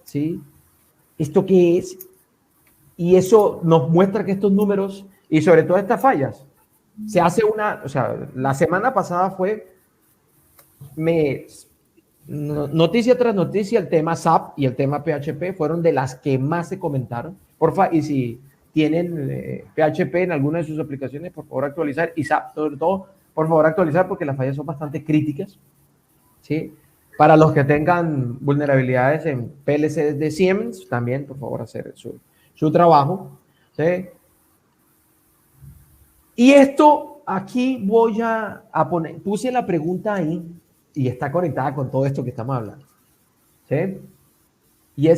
¿sí? Esto qué es, y eso nos muestra que estos números, y sobre todo estas fallas, se hace o sea, la semana pasada fue noticia tras noticia, el tema SAP y el tema PHP fueron de las que más se comentaron. Porfa, y si tienen PHP en alguna de sus aplicaciones, por favor actualizar, y SAP sobre todo, por favor actualizar porque las fallas son bastante críticas, ¿sí? Para los que tengan vulnerabilidades en PLCs de Siemens, también por favor hacer su trabajo, ¿sí? Y esto aquí voy a poner, puse la pregunta ahí y está conectada con todo esto que estamos hablando, ¿sí? Y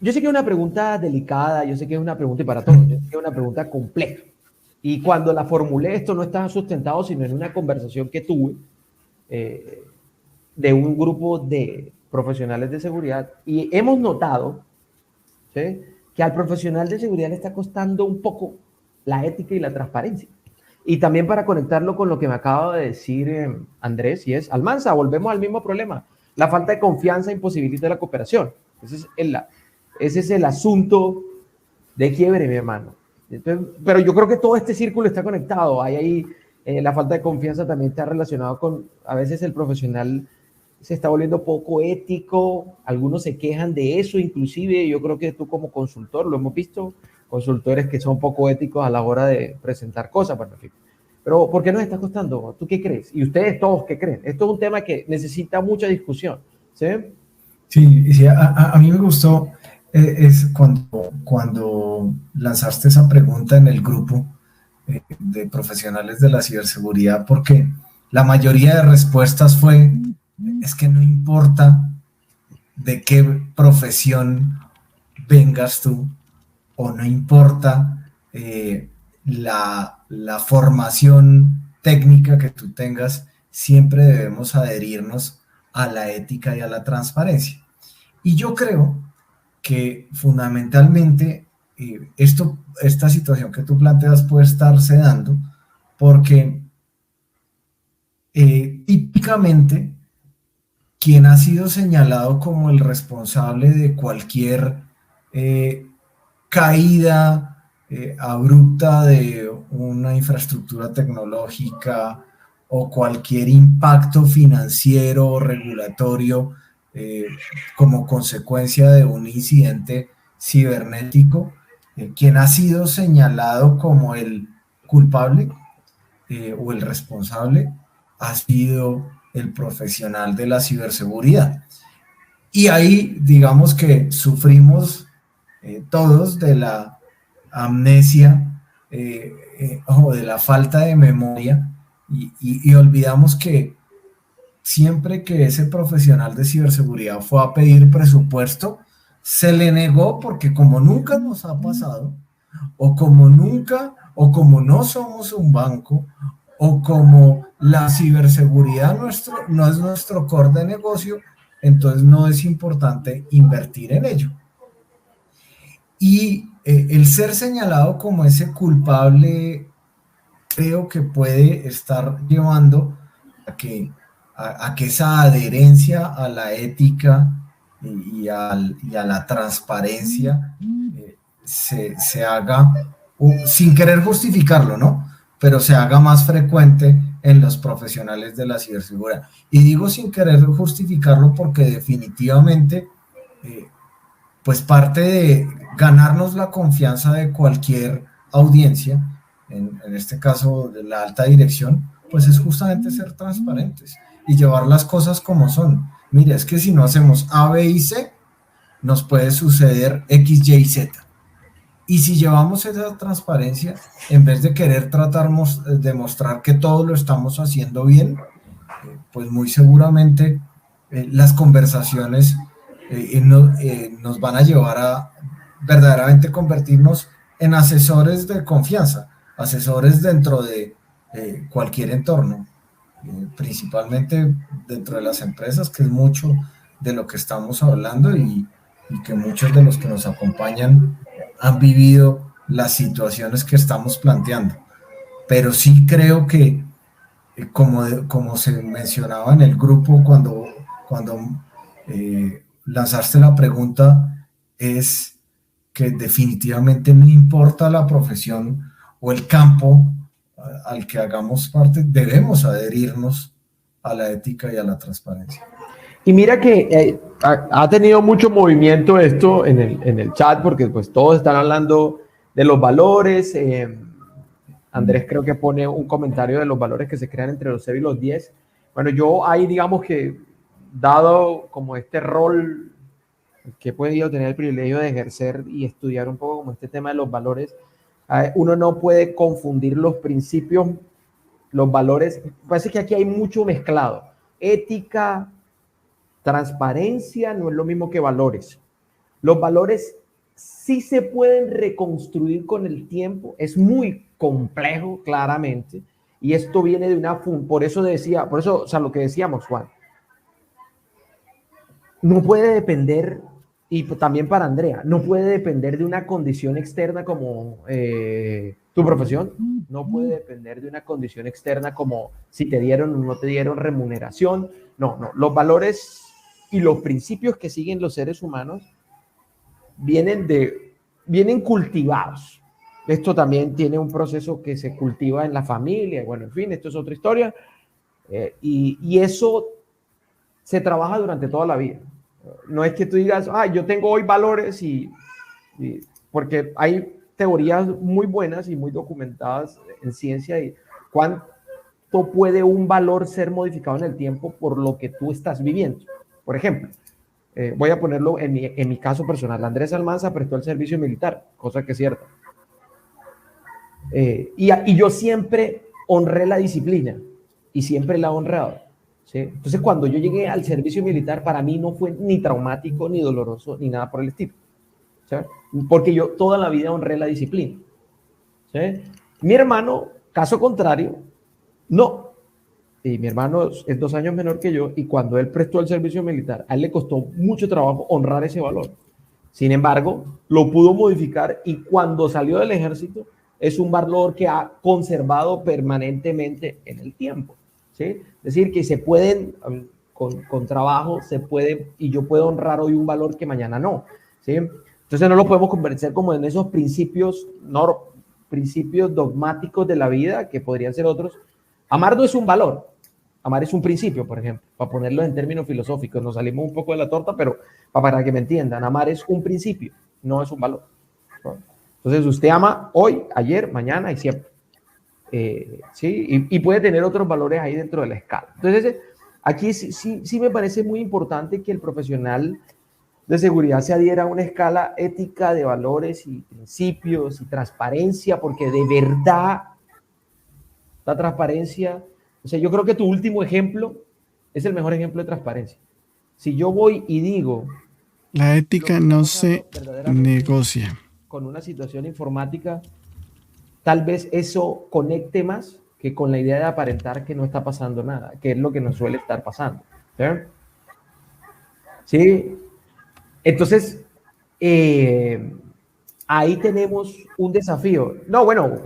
yo sé que es una pregunta delicada, yo sé que es una pregunta y para todos, yo sé que es una pregunta compleja, Y cuando la formulé, esto no estaba sustentado, sino en una conversación que tuve de un grupo de profesionales de seguridad. Y hemos notado, ¿sí?, que al profesional de seguridad le está costando un poco la ética y la transparencia. Y también para conectarlo con lo que me acaba de decir Andrés, y es, Almanza, volvemos al mismo problema. La falta de confianza imposibilita la cooperación. Ese es el asunto de quiebre, mi hermano. Entonces, pero yo creo que todo este círculo está conectado. Hay ahí la falta de confianza también está relacionado con, a veces el profesional se está volviendo poco ético, algunos se quejan de eso, inclusive yo creo que tú como consultor, lo hemos visto, consultores que son poco éticos a la hora de presentar cosas, bueno, en fin. Pero ¿por qué nos está costando? ¿Tú qué crees? Y ustedes todos, ¿qué creen? Esto es un tema que necesita mucha discusión, ¿sí? Sí, sí, a mí me gustó es cuando lanzaste esa pregunta en el grupo de profesionales de la ciberseguridad, porque la mayoría de respuestas fue, es que no importa de qué profesión vengas tú, o no importa la formación técnica que tú tengas, siempre debemos adherirnos a la ética y a la transparencia. Y yo creo que fundamentalmente esta situación que tú planteas puede estarse dando porque típicamente quien ha sido señalado como el responsable de cualquier caída abrupta de una infraestructura tecnológica o cualquier impacto financiero o regulatorio como consecuencia de un incidente cibernético, quien ha sido señalado como el culpable o el responsable ha sido el profesional de la ciberseguridad. Y ahí, digamos que sufrimos todos de la amnesia o de la falta de memoria y olvidamos que siempre que ese profesional de ciberseguridad fue a pedir presupuesto, se le negó porque como nunca nos ha pasado, o como nunca, o como no somos un banco, o como la ciberseguridad no es nuestro core de negocio, entonces no es importante invertir en ello. Y el ser señalado como ese culpable creo que puede estar llevando a que esa adherencia a la ética y a la transparencia se haga, sin querer justificarlo, ¿no? Pero se haga más frecuente en los profesionales de la ciberseguridad. Y digo sin querer justificarlo porque definitivamente, pues parte de ganarnos la confianza de cualquier audiencia, en este caso de la alta dirección, pues es justamente ser transparentes y llevar las cosas como son. Mira, es que si no hacemos A, B y C, nos puede suceder X, Y, Z. Y si llevamos esa transparencia, en vez de querer tratar de mostrar que todo lo estamos haciendo bien, pues muy seguramente las conversaciones nos van a llevar a verdaderamente convertirnos en asesores de confianza, asesores dentro de cualquier entorno, principalmente dentro de las empresas, que es mucho de lo que estamos hablando y que muchos de los que nos acompañan han vivido las situaciones que estamos planteando. Pero sí creo que, como se mencionaba en el grupo cuando lanzaste la pregunta, es que definitivamente no importa la profesión o el campo al que hagamos parte, debemos adherirnos a la ética y a la transparencia. Y mira que ha tenido mucho movimiento esto en el chat, porque pues todos están hablando de los valores. Andrés creo que pone un comentario de los valores que se crean entre los 0 y los 10. Bueno, yo ahí digamos que dado como este rol que he podido tener el privilegio de ejercer y estudiar un poco como este tema de los valores, uno no puede confundir los principios, los valores. Parece que aquí hay mucho mezclado. Ética, transparencia no es lo mismo que valores. Los valores sí se pueden reconstruir con el tiempo. Es muy complejo claramente, y esto viene de por eso, o sea, lo que decíamos, Juan, no puede depender, y también para Andrea, no puede depender de una condición externa como tu profesión, no puede depender de una condición externa como si te dieron o no te dieron remuneración. No, los valores y los principios que siguen los seres humanos vienen cultivados. Esto también tiene un proceso que se cultiva en la familia, bueno, en fin, esto es otra historia, y eso se trabaja durante toda la vida. No es que tú digas, yo tengo hoy valores porque hay teorías muy buenas y muy documentadas en ciencia y cuánto puede un valor ser modificado en el tiempo por lo que tú estás viviendo. Por ejemplo, voy a ponerlo en mi caso personal. Andrés Almanza prestó el servicio militar, cosa que es cierta. Y yo siempre honré la disciplina y siempre la he honrado. ¿Sí? Entonces, cuando yo llegué al servicio militar, para mí no fue ni traumático, ni doloroso, ni nada por el estilo. ¿Sí? Porque yo toda la vida honré la disciplina. ¿Sí? Mi hermano, caso contrario, no. Y mi hermano es 2 años menor que yo, y cuando él prestó el servicio militar, a él le costó mucho trabajo honrar ese valor. Sin embargo, lo pudo modificar y cuando salió del ejército, es un valor que ha conservado permanentemente en el tiempo. ¿Sí? Es decir, que se pueden, con trabajo, se puede, y yo puedo honrar hoy un valor que mañana no. ¿Sí? Entonces no lo podemos convertir como en esos principios dogmáticos de la vida, que podrían ser otros. Amar no es un valor, amar es un principio, por ejemplo, para ponerlo en términos filosóficos. Nos salimos un poco de la torta, pero para que me entiendan, amar es un principio, no es un valor. Entonces usted ama hoy, ayer, mañana y siempre. ¿Sí? Y puede tener otros valores ahí dentro de la escala. Entonces, aquí sí me parece muy importante que el profesional de seguridad se adhiera a una escala ética de valores y principios y transparencia, porque de verdad la transparencia, o sea, yo creo que tu último ejemplo es el mejor ejemplo de transparencia. Si yo voy y digo... La ética no se negocia. Con una situación informática, tal vez eso conecte más que con la idea de aparentar que no está pasando nada, que es lo que nos suele estar pasando. ¿Sí? Entonces, ahí tenemos un desafío. No, bueno,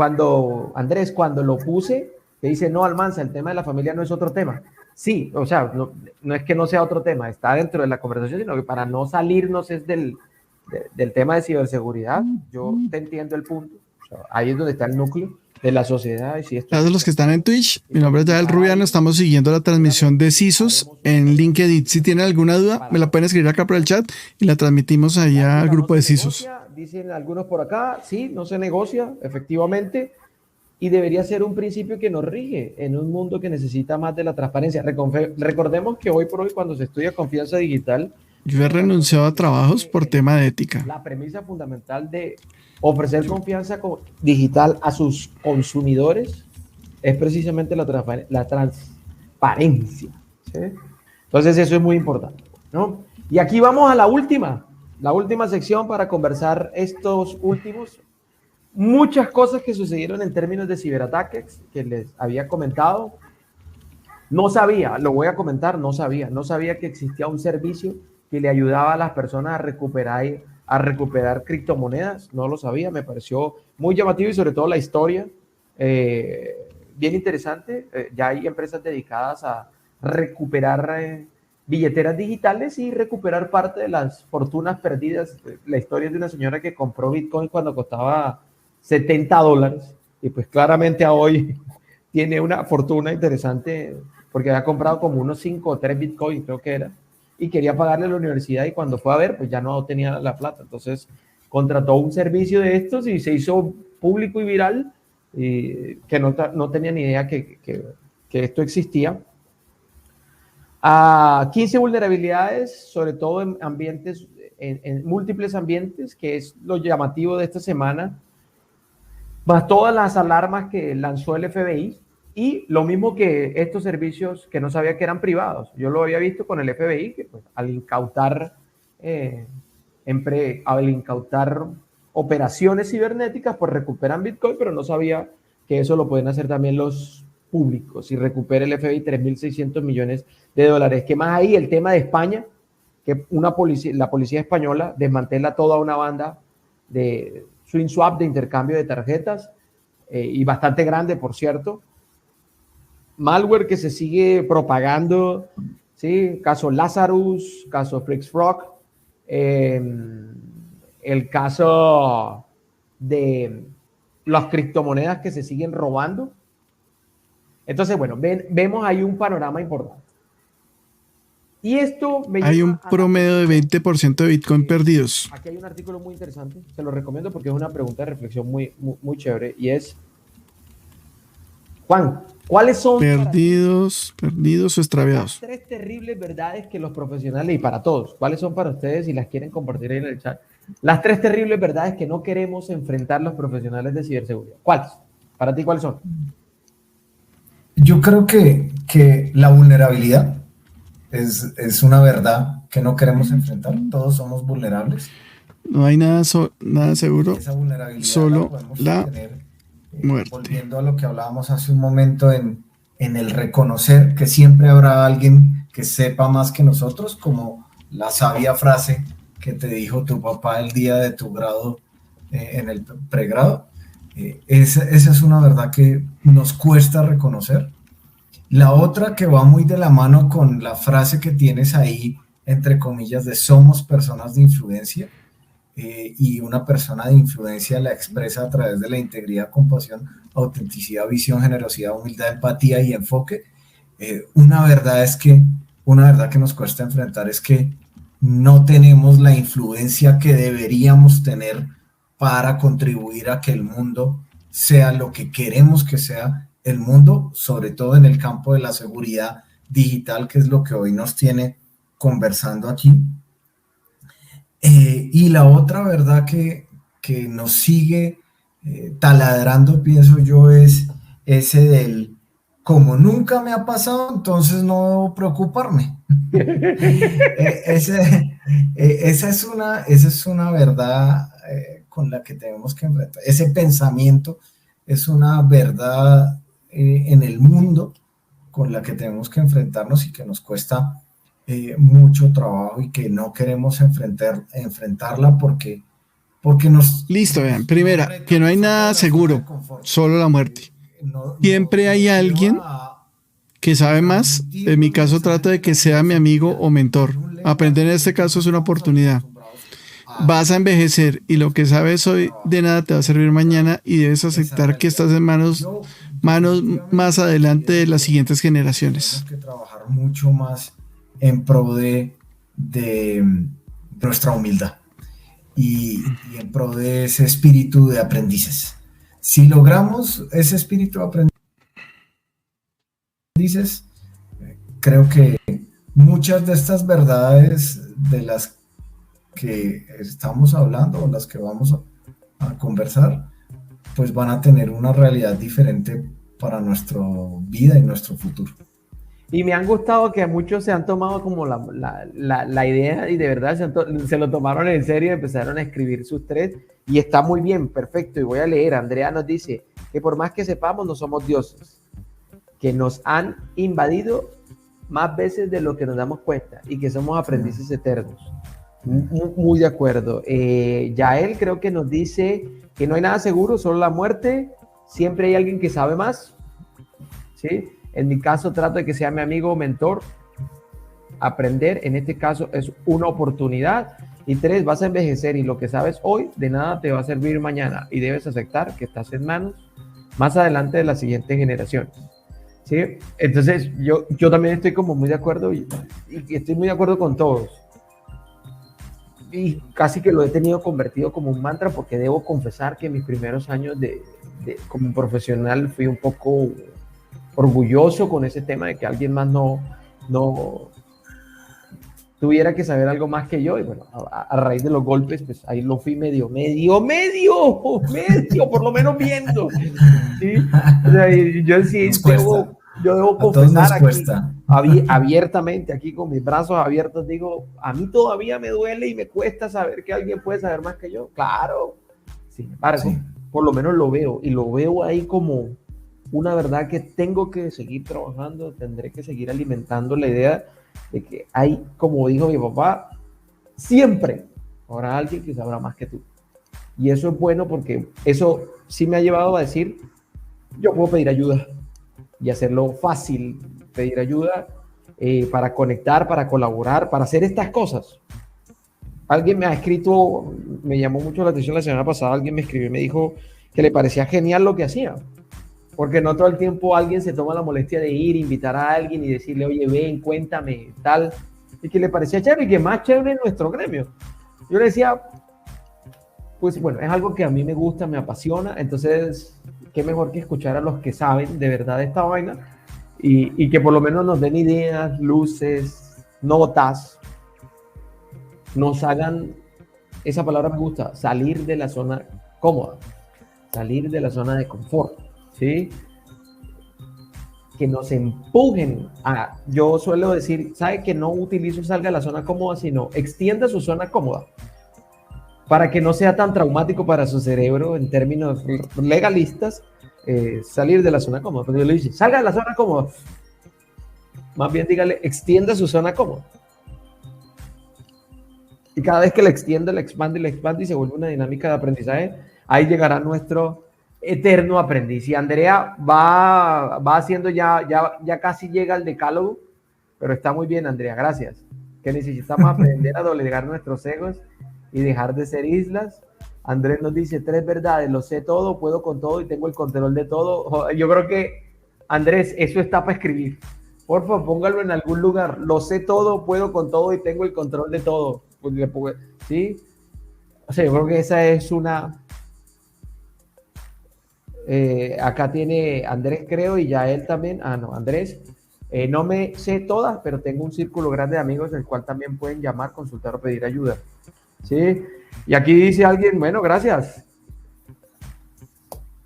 Andrés, cuando lo puse, te dice, no, Almanza, el tema de la familia no es otro tema. Sí, o sea, no es que no sea otro tema, está dentro de la conversación, sino que para no salirnos es del tema de ciberseguridad. Yo te entiendo el punto. O sea, ahí es donde está el núcleo de la sociedad. Y si esto Todos los que están en Twitch, mi nombre es Dael Rubiano, estamos siguiendo la transmisión de CISOS en LinkedIn. Si tienen alguna duda, me la pueden escribir acá por el chat y la transmitimos ahí al grupo de CISOS. Dicen algunos por acá, sí, no se negocia, efectivamente, y debería ser un principio que nos rige en un mundo que necesita más de la transparencia. Recordemos que hoy por hoy, cuando se estudia confianza digital, yo he renunciado a trabajos por tema de ética. La premisa fundamental de ofrecer confianza digital a sus consumidores es precisamente la transparencia. ¿Sí? Entonces eso es muy importante, ¿no? Y aquí vamos a la última sección para conversar estos últimos. Muchas cosas que sucedieron en términos de ciberataques que les había comentado. No sabía, lo voy a comentar, no sabía que existía un servicio que le ayudaba a las personas a recuperar criptomonedas. No lo sabía, me pareció muy llamativo y sobre todo la historia, bien interesante. Ya hay empresas dedicadas a recuperar billeteras digitales y recuperar parte de las fortunas perdidas. La historia es de una señora que compró Bitcoin cuando costaba $70 y pues claramente a hoy tiene una fortuna interesante porque había comprado como unos 5 o 3 Bitcoin, creo que era, y quería pagarle a la universidad y cuando fue a ver, pues ya no tenía la plata. Entonces contrató un servicio de estos y se hizo público y viral, y que no tenía ni idea que esto existía. 15 vulnerabilidades, sobre todo en ambientes, en múltiples ambientes, que es lo llamativo de esta semana, más todas las alarmas que lanzó el FBI y lo mismo que estos servicios que no sabía que eran privados. Yo lo había visto con el FBI, que pues, al incautar operaciones cibernéticas, pues recuperan Bitcoin, pero no sabía que eso lo pueden hacer también los públicos y recupere el FBI 3.600 millones de dólares. ¿Qué más hay? El tema de España, que la policía española desmantela toda una banda de swing swap, de intercambio de tarjetas, y bastante grande, por cierto. Malware que se sigue propagando, ¿sí? Caso Lazarus, caso FlixFrog, el caso de las criptomonedas que se siguen robando. Entonces, bueno, vemos ahí un panorama importante. Y esto hay un promedio de 20% de Bitcoin perdidos. Aquí hay un artículo muy interesante, se lo recomiendo porque es una pregunta de reflexión muy, muy, muy chévere, y es, Juan, ¿cuáles son perdidos o extraviados? las 3 terribles verdades que los profesionales, y para todos, cuáles son para ustedes, si las quieren compartir ahí en el chat, las 3 terribles verdades que no queremos enfrentar los profesionales de ciberseguridad? ¿Cuáles? Para ti, ¿cuáles son? Yo creo que la vulnerabilidad es una verdad que no queremos enfrentar. Todos somos vulnerables. No hay nada seguro, Esa vulnerabilidad solo la tener, muerte. Volviendo a lo que hablábamos hace un momento en el reconocer que siempre habrá alguien que sepa más que nosotros, como la sabia frase que te dijo tu papá el día de tu grado, en el pregrado. Esa es una verdad que nos cuesta reconocer. La otra, que va muy de la mano con la frase que tienes ahí, entre comillas, de somos personas de influencia, y una persona de influencia la expresa a través de la integridad, compasión, autenticidad, visión, generosidad, humildad, empatía y enfoque. Una verdad que nos cuesta enfrentar es que no tenemos la influencia que deberíamos tener para contribuir a que el mundo sea lo que queremos que sea el mundo, sobre todo en el campo de la seguridad digital, que es lo que hoy nos tiene conversando aquí. Y la otra verdad que nos sigue taladrando, pienso yo, es ese del como nunca me ha pasado, entonces no debo preocuparme. Esa es una verdad con la que tenemos que enfrentar. Ese pensamiento es una verdad en el mundo con la que tenemos que enfrentarnos y que nos cuesta mucho trabajo y que no queremos enfrentarla porque nos... Listo, vean. Primera, que no hay nada seguro, solo la muerte. Siempre hay alguien que sabe más. En mi caso trato de que sea mi amigo o mentor. Aprender en este caso es una oportunidad. Vas a envejecer y lo que sabes hoy de nada te va a servir mañana, y debes aceptar que estás en manos más adelante de las siguientes generaciones. Tenemos que trabajar mucho más en pro de nuestra humildad y en pro de ese espíritu de aprendices. Si logramos ese espíritu de aprendices, creo que muchas de estas verdades de las que estamos hablando o las que vamos a conversar, pues van a tener una realidad diferente para nuestra vida y nuestro futuro. Y me han gustado que a muchos se han tomado como la idea, y de verdad se lo tomaron en serio y empezaron a escribir sus 3, y está muy bien, perfecto. Y voy a leer. Andrea nos dice que por más que sepamos, no somos dioses, que nos han invadido más veces de lo que nos damos cuenta y que somos aprendices eternos. Muy de acuerdo. Yael creo que nos dice que no hay nada seguro, solo la muerte. Siempre hay alguien que sabe más, ¿sí? En mi caso trato de que sea mi amigo o mentor. Aprender en este caso es una oportunidad. Y 3, vas a envejecer y lo que sabes hoy de nada te va a servir mañana, y debes aceptar que estás en manos más adelante de la siguiente generación, ¿sí? Entonces yo también estoy como muy de acuerdo, y estoy muy de acuerdo con todos. Y casi que lo he tenido convertido como un mantra, porque debo confesar que en mis primeros años como profesional fui un poco orgulloso con ese tema de que alguien más no tuviera que saber algo más que yo. Y bueno, a raíz de los golpes, pues ahí lo fui medio, por lo menos viendo, ¿sí? O sea, yo sí debo confesar aquí, abiertamente, aquí con mis brazos abiertos, digo, a mí todavía me duele y me cuesta saber que alguien puede saber más que yo. Claro. Sin embargo, por lo menos lo veo, y lo veo ahí como una verdad que tengo que seguir trabajando, tendré que seguir alimentando la idea de que hay, como dijo mi papá, siempre habrá alguien que sabrá más que tú. Y eso es bueno porque eso sí me ha llevado a decir, yo puedo pedir ayuda y hacerlo fácil, pedir ayuda para conectar, para colaborar, para hacer estas cosas. Alguien me ha escrito, me llamó mucho la atención la semana pasada, alguien me escribió y me dijo que le parecía genial lo que hacía, porque no todo el tiempo alguien se toma la molestia de ir, invitar a alguien y decirle, oye, ven, cuéntame, tal, y que le parecía chévere y que más chévere en nuestro gremio. Yo le decía, pues bueno, es algo que a mí me gusta, me apasiona, entonces, qué mejor que escuchar a los que saben de verdad de esta vaina y que por lo menos nos den ideas, luces, notas, nos hagan, esa palabra me gusta, salir de la zona cómoda, salir de la zona de confort, ¿sí? Que nos empujen a, yo suelo decir, ¿sabe? Que no utilizo salga de la zona cómoda, sino extienda su zona cómoda, para que no sea tan traumático para su cerebro en términos legalistas, salir de la zona cómoda. Pero yo le dice, salga de la zona cómoda. Más bien dígale, extienda su zona cómoda. Y cada vez que la extiende, la expande y se vuelve una dinámica de aprendizaje, ahí llegará nuestro eterno aprendiz. Y Andrea va haciendo ya casi llega al decálogo, pero está muy bien, Andrea, gracias. Que necesitamos aprender a doblegar nuestros egos y dejar de ser islas. Andrés nos dice 3 verdades, lo sé todo, puedo con todo y tengo el control de todo. Yo creo que, Andrés, eso está para escribir. Por favor, póngalo en algún lugar. Lo sé todo, puedo con todo y tengo el control de todo. ¿Sí? O sea, yo creo que esa es una... acá tiene Andrés, creo, y ya él también. Andrés. No me sé todas, pero tengo un círculo grande de amigos del cual también pueden llamar, consultar o pedir ayuda. ¿Sí? Y aquí dice alguien, bueno, gracias.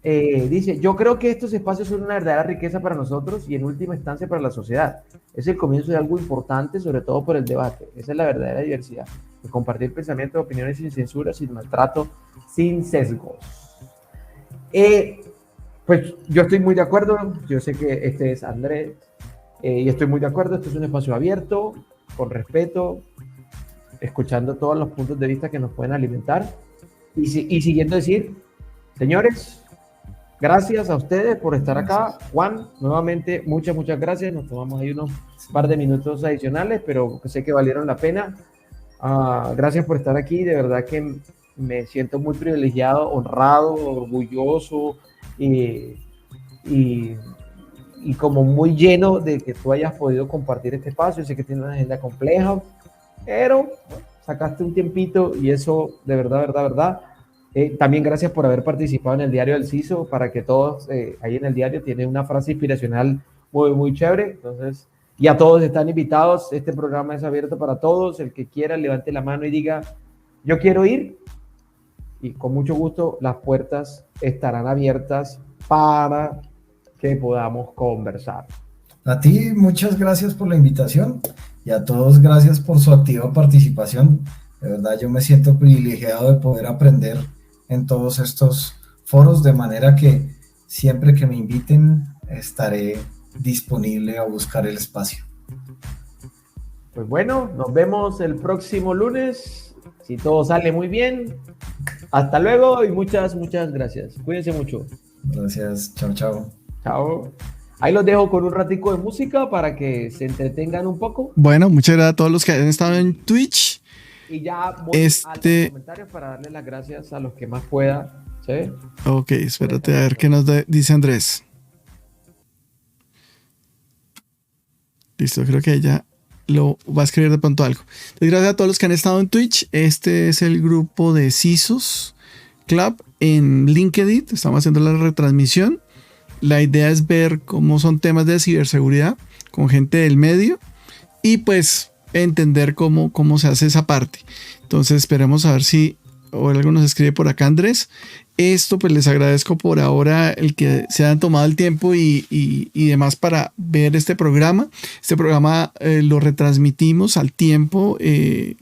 Dice, yo creo que estos espacios son una verdadera riqueza para nosotros y en última instancia para la sociedad. Es el comienzo de algo importante, sobre todo por el debate. Esa es la verdadera diversidad. De compartir pensamientos, opiniones sin censura, sin maltrato, sin sesgos. Pues yo estoy muy de acuerdo. Yo sé que este es Andrés. Y estoy muy de acuerdo. Este es un espacio abierto, con respeto, escuchando todos los puntos de vista que nos pueden alimentar. Y siguiendo decir, señores, gracias a ustedes por estar acá. Juan, nuevamente, muchas gracias. Nos tomamos ahí unos par de minutos adicionales, pero sé que valieron la pena. Gracias por estar aquí. De verdad que me siento muy privilegiado, honrado, orgulloso y como muy lleno de que tú hayas podido compartir este espacio. Sé que tienes una agenda compleja, pero sacaste un tiempito y eso de verdad. También gracias por haber participado en el diario del CISO, para que todos ahí en el diario tienen una frase inspiracional muy chévere. Entonces, y a todos están invitados. Este programa es abierto para todos. El que quiera, levante la mano y diga, yo quiero ir. Y con mucho gusto las puertas estarán abiertas para que podamos conversar. A ti, muchas gracias por la invitación y a todos gracias por su activa participación. De verdad, yo me siento privilegiado de poder aprender en todos estos foros, de manera que siempre que me inviten estaré disponible a buscar el espacio. Pues bueno, nos vemos el próximo lunes, si todo sale muy bien. Hasta luego y muchas gracias. Cuídense mucho. Gracias, chao. Chao. Ahí los dejo con un ratico de música para que se entretengan un poco. Bueno, muchas gracias a todos los que han estado en Twitch. Y ya voy a los comentarios para darle las gracias a los que más pueda. ¿Sí? Ok, espérate a ver qué nos dice Andrés. Listo, creo que ella lo va a escribir de pronto algo. Entonces, gracias a todos los que han estado en Twitch. Este es el grupo de CISOs Club en LinkedIn. Estamos haciendo la retransmisión. La idea es ver cómo son temas de ciberseguridad con gente del medio y pues entender cómo se hace esa parte. Entonces esperemos a ver si o algo nos escribe por acá Andrés. Esto pues les agradezco por ahora el que se hayan tomado el tiempo y demás para ver este programa. Este programa lo retransmitimos al tiempo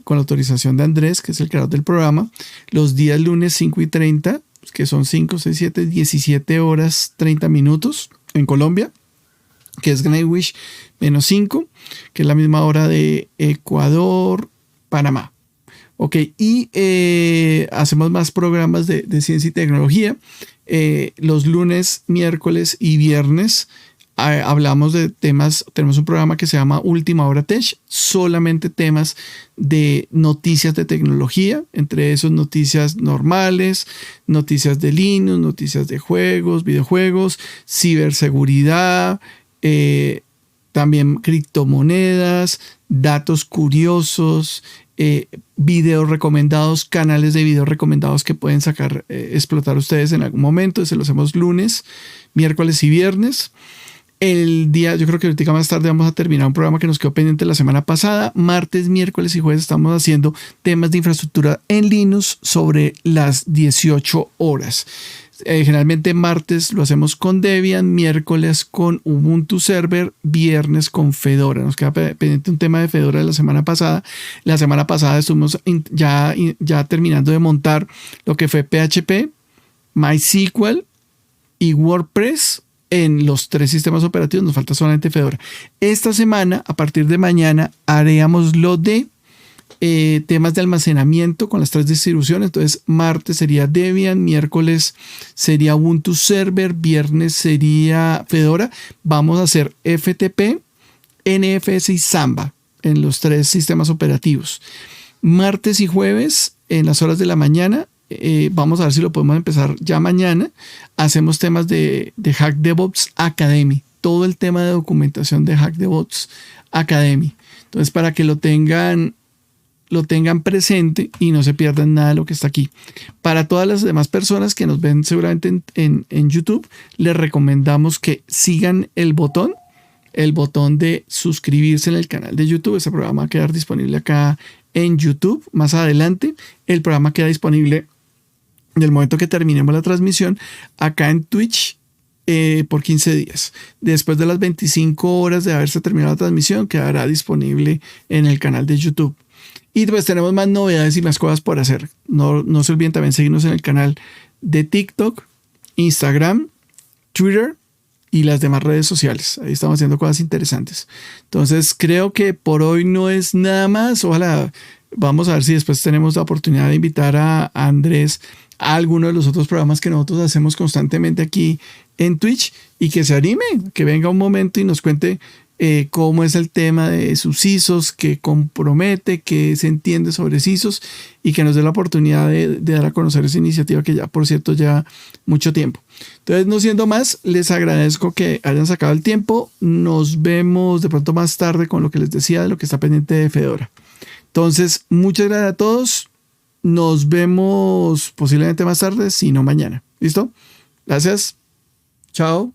con la autorización de Andrés, que es el creador del programa, los días lunes 5:30 que son 5, 6, 7, 17 horas 30 minutos en Colombia, que es Greenwich -5, que es la misma hora de Ecuador, Panamá. Ok, y hacemos más programas de ciencia y tecnología. Los lunes, miércoles y viernes hablamos de temas. Tenemos un programa que se llama Última Hora Tech, solamente temas de noticias de tecnología, entre esos noticias normales, noticias de Linux, noticias de juegos, videojuegos, ciberseguridad, también criptomonedas, datos curiosos, videos recomendados, canales de videos recomendados que pueden sacar, explotar ustedes en algún momento. Se lo hacemos lunes, miércoles y viernes. El día, yo creo que ahorita más tarde vamos a terminar un programa que nos quedó pendiente la semana pasada. Martes, miércoles y jueves estamos haciendo temas de infraestructura en Linux sobre las 18 horas. Generalmente martes lo hacemos con Debian, miércoles con Ubuntu Server, viernes con Fedora. Nos queda pendiente un tema de Fedora de la semana pasada. La semana pasada estuvimos ya terminando de montar lo que fue PHP, MySQL y WordPress en los 3 sistemas operativos. Nos falta solamente Fedora. Esta semana, a partir de mañana, haremos lo de temas de almacenamiento con las 3 distribuciones. Entonces, martes sería Debian, miércoles sería Ubuntu Server, viernes sería Fedora. Vamos a hacer FTP, NFS y Samba en los 3 sistemas operativos. Martes y jueves, en las horas de la mañana, vamos a ver si lo podemos empezar ya mañana. Hacemos temas de Hack DevOps Academy, todo el tema de documentación de Hack DevOps Academy. Entonces, para que lo tengan presente y no se pierdan nada de lo que está aquí. Para todas las demás personas que nos ven seguramente en YouTube, les recomendamos que sigan el botón de suscribirse en el canal de YouTube. Ese programa va a quedar disponible acá en YouTube. Más adelante, el programa queda disponible en el momento que terminemos la transmisión acá en Twitch por 15 días. Después de las 25 horas de haberse terminado la transmisión, quedará disponible en el canal de YouTube. Y pues tenemos más novedades y más cosas por hacer. No se olviden también seguirnos en el canal de TikTok, Instagram, Twitter y las demás redes sociales. Ahí estamos haciendo cosas interesantes. Entonces creo que por hoy no es nada más. Ojalá, vamos a ver si después tenemos la oportunidad de invitar a Andrés a alguno de los otros programas que nosotros hacemos constantemente aquí en Twitch y que se anime, que venga un momento y nos cuente cómo es el tema de sus CISOs, qué compromete, qué se entiende sobre CISOs y que nos dé la oportunidad de dar a conocer esa iniciativa que ya, por cierto, ya mucho tiempo. Entonces, no siendo más, les agradezco que hayan sacado el tiempo. Nos vemos de pronto más tarde con lo que les decía de lo que está pendiente de Fedora. Entonces, muchas gracias a todos. Nos vemos posiblemente más tarde, si no mañana. ¿Listo? Gracias. Chao.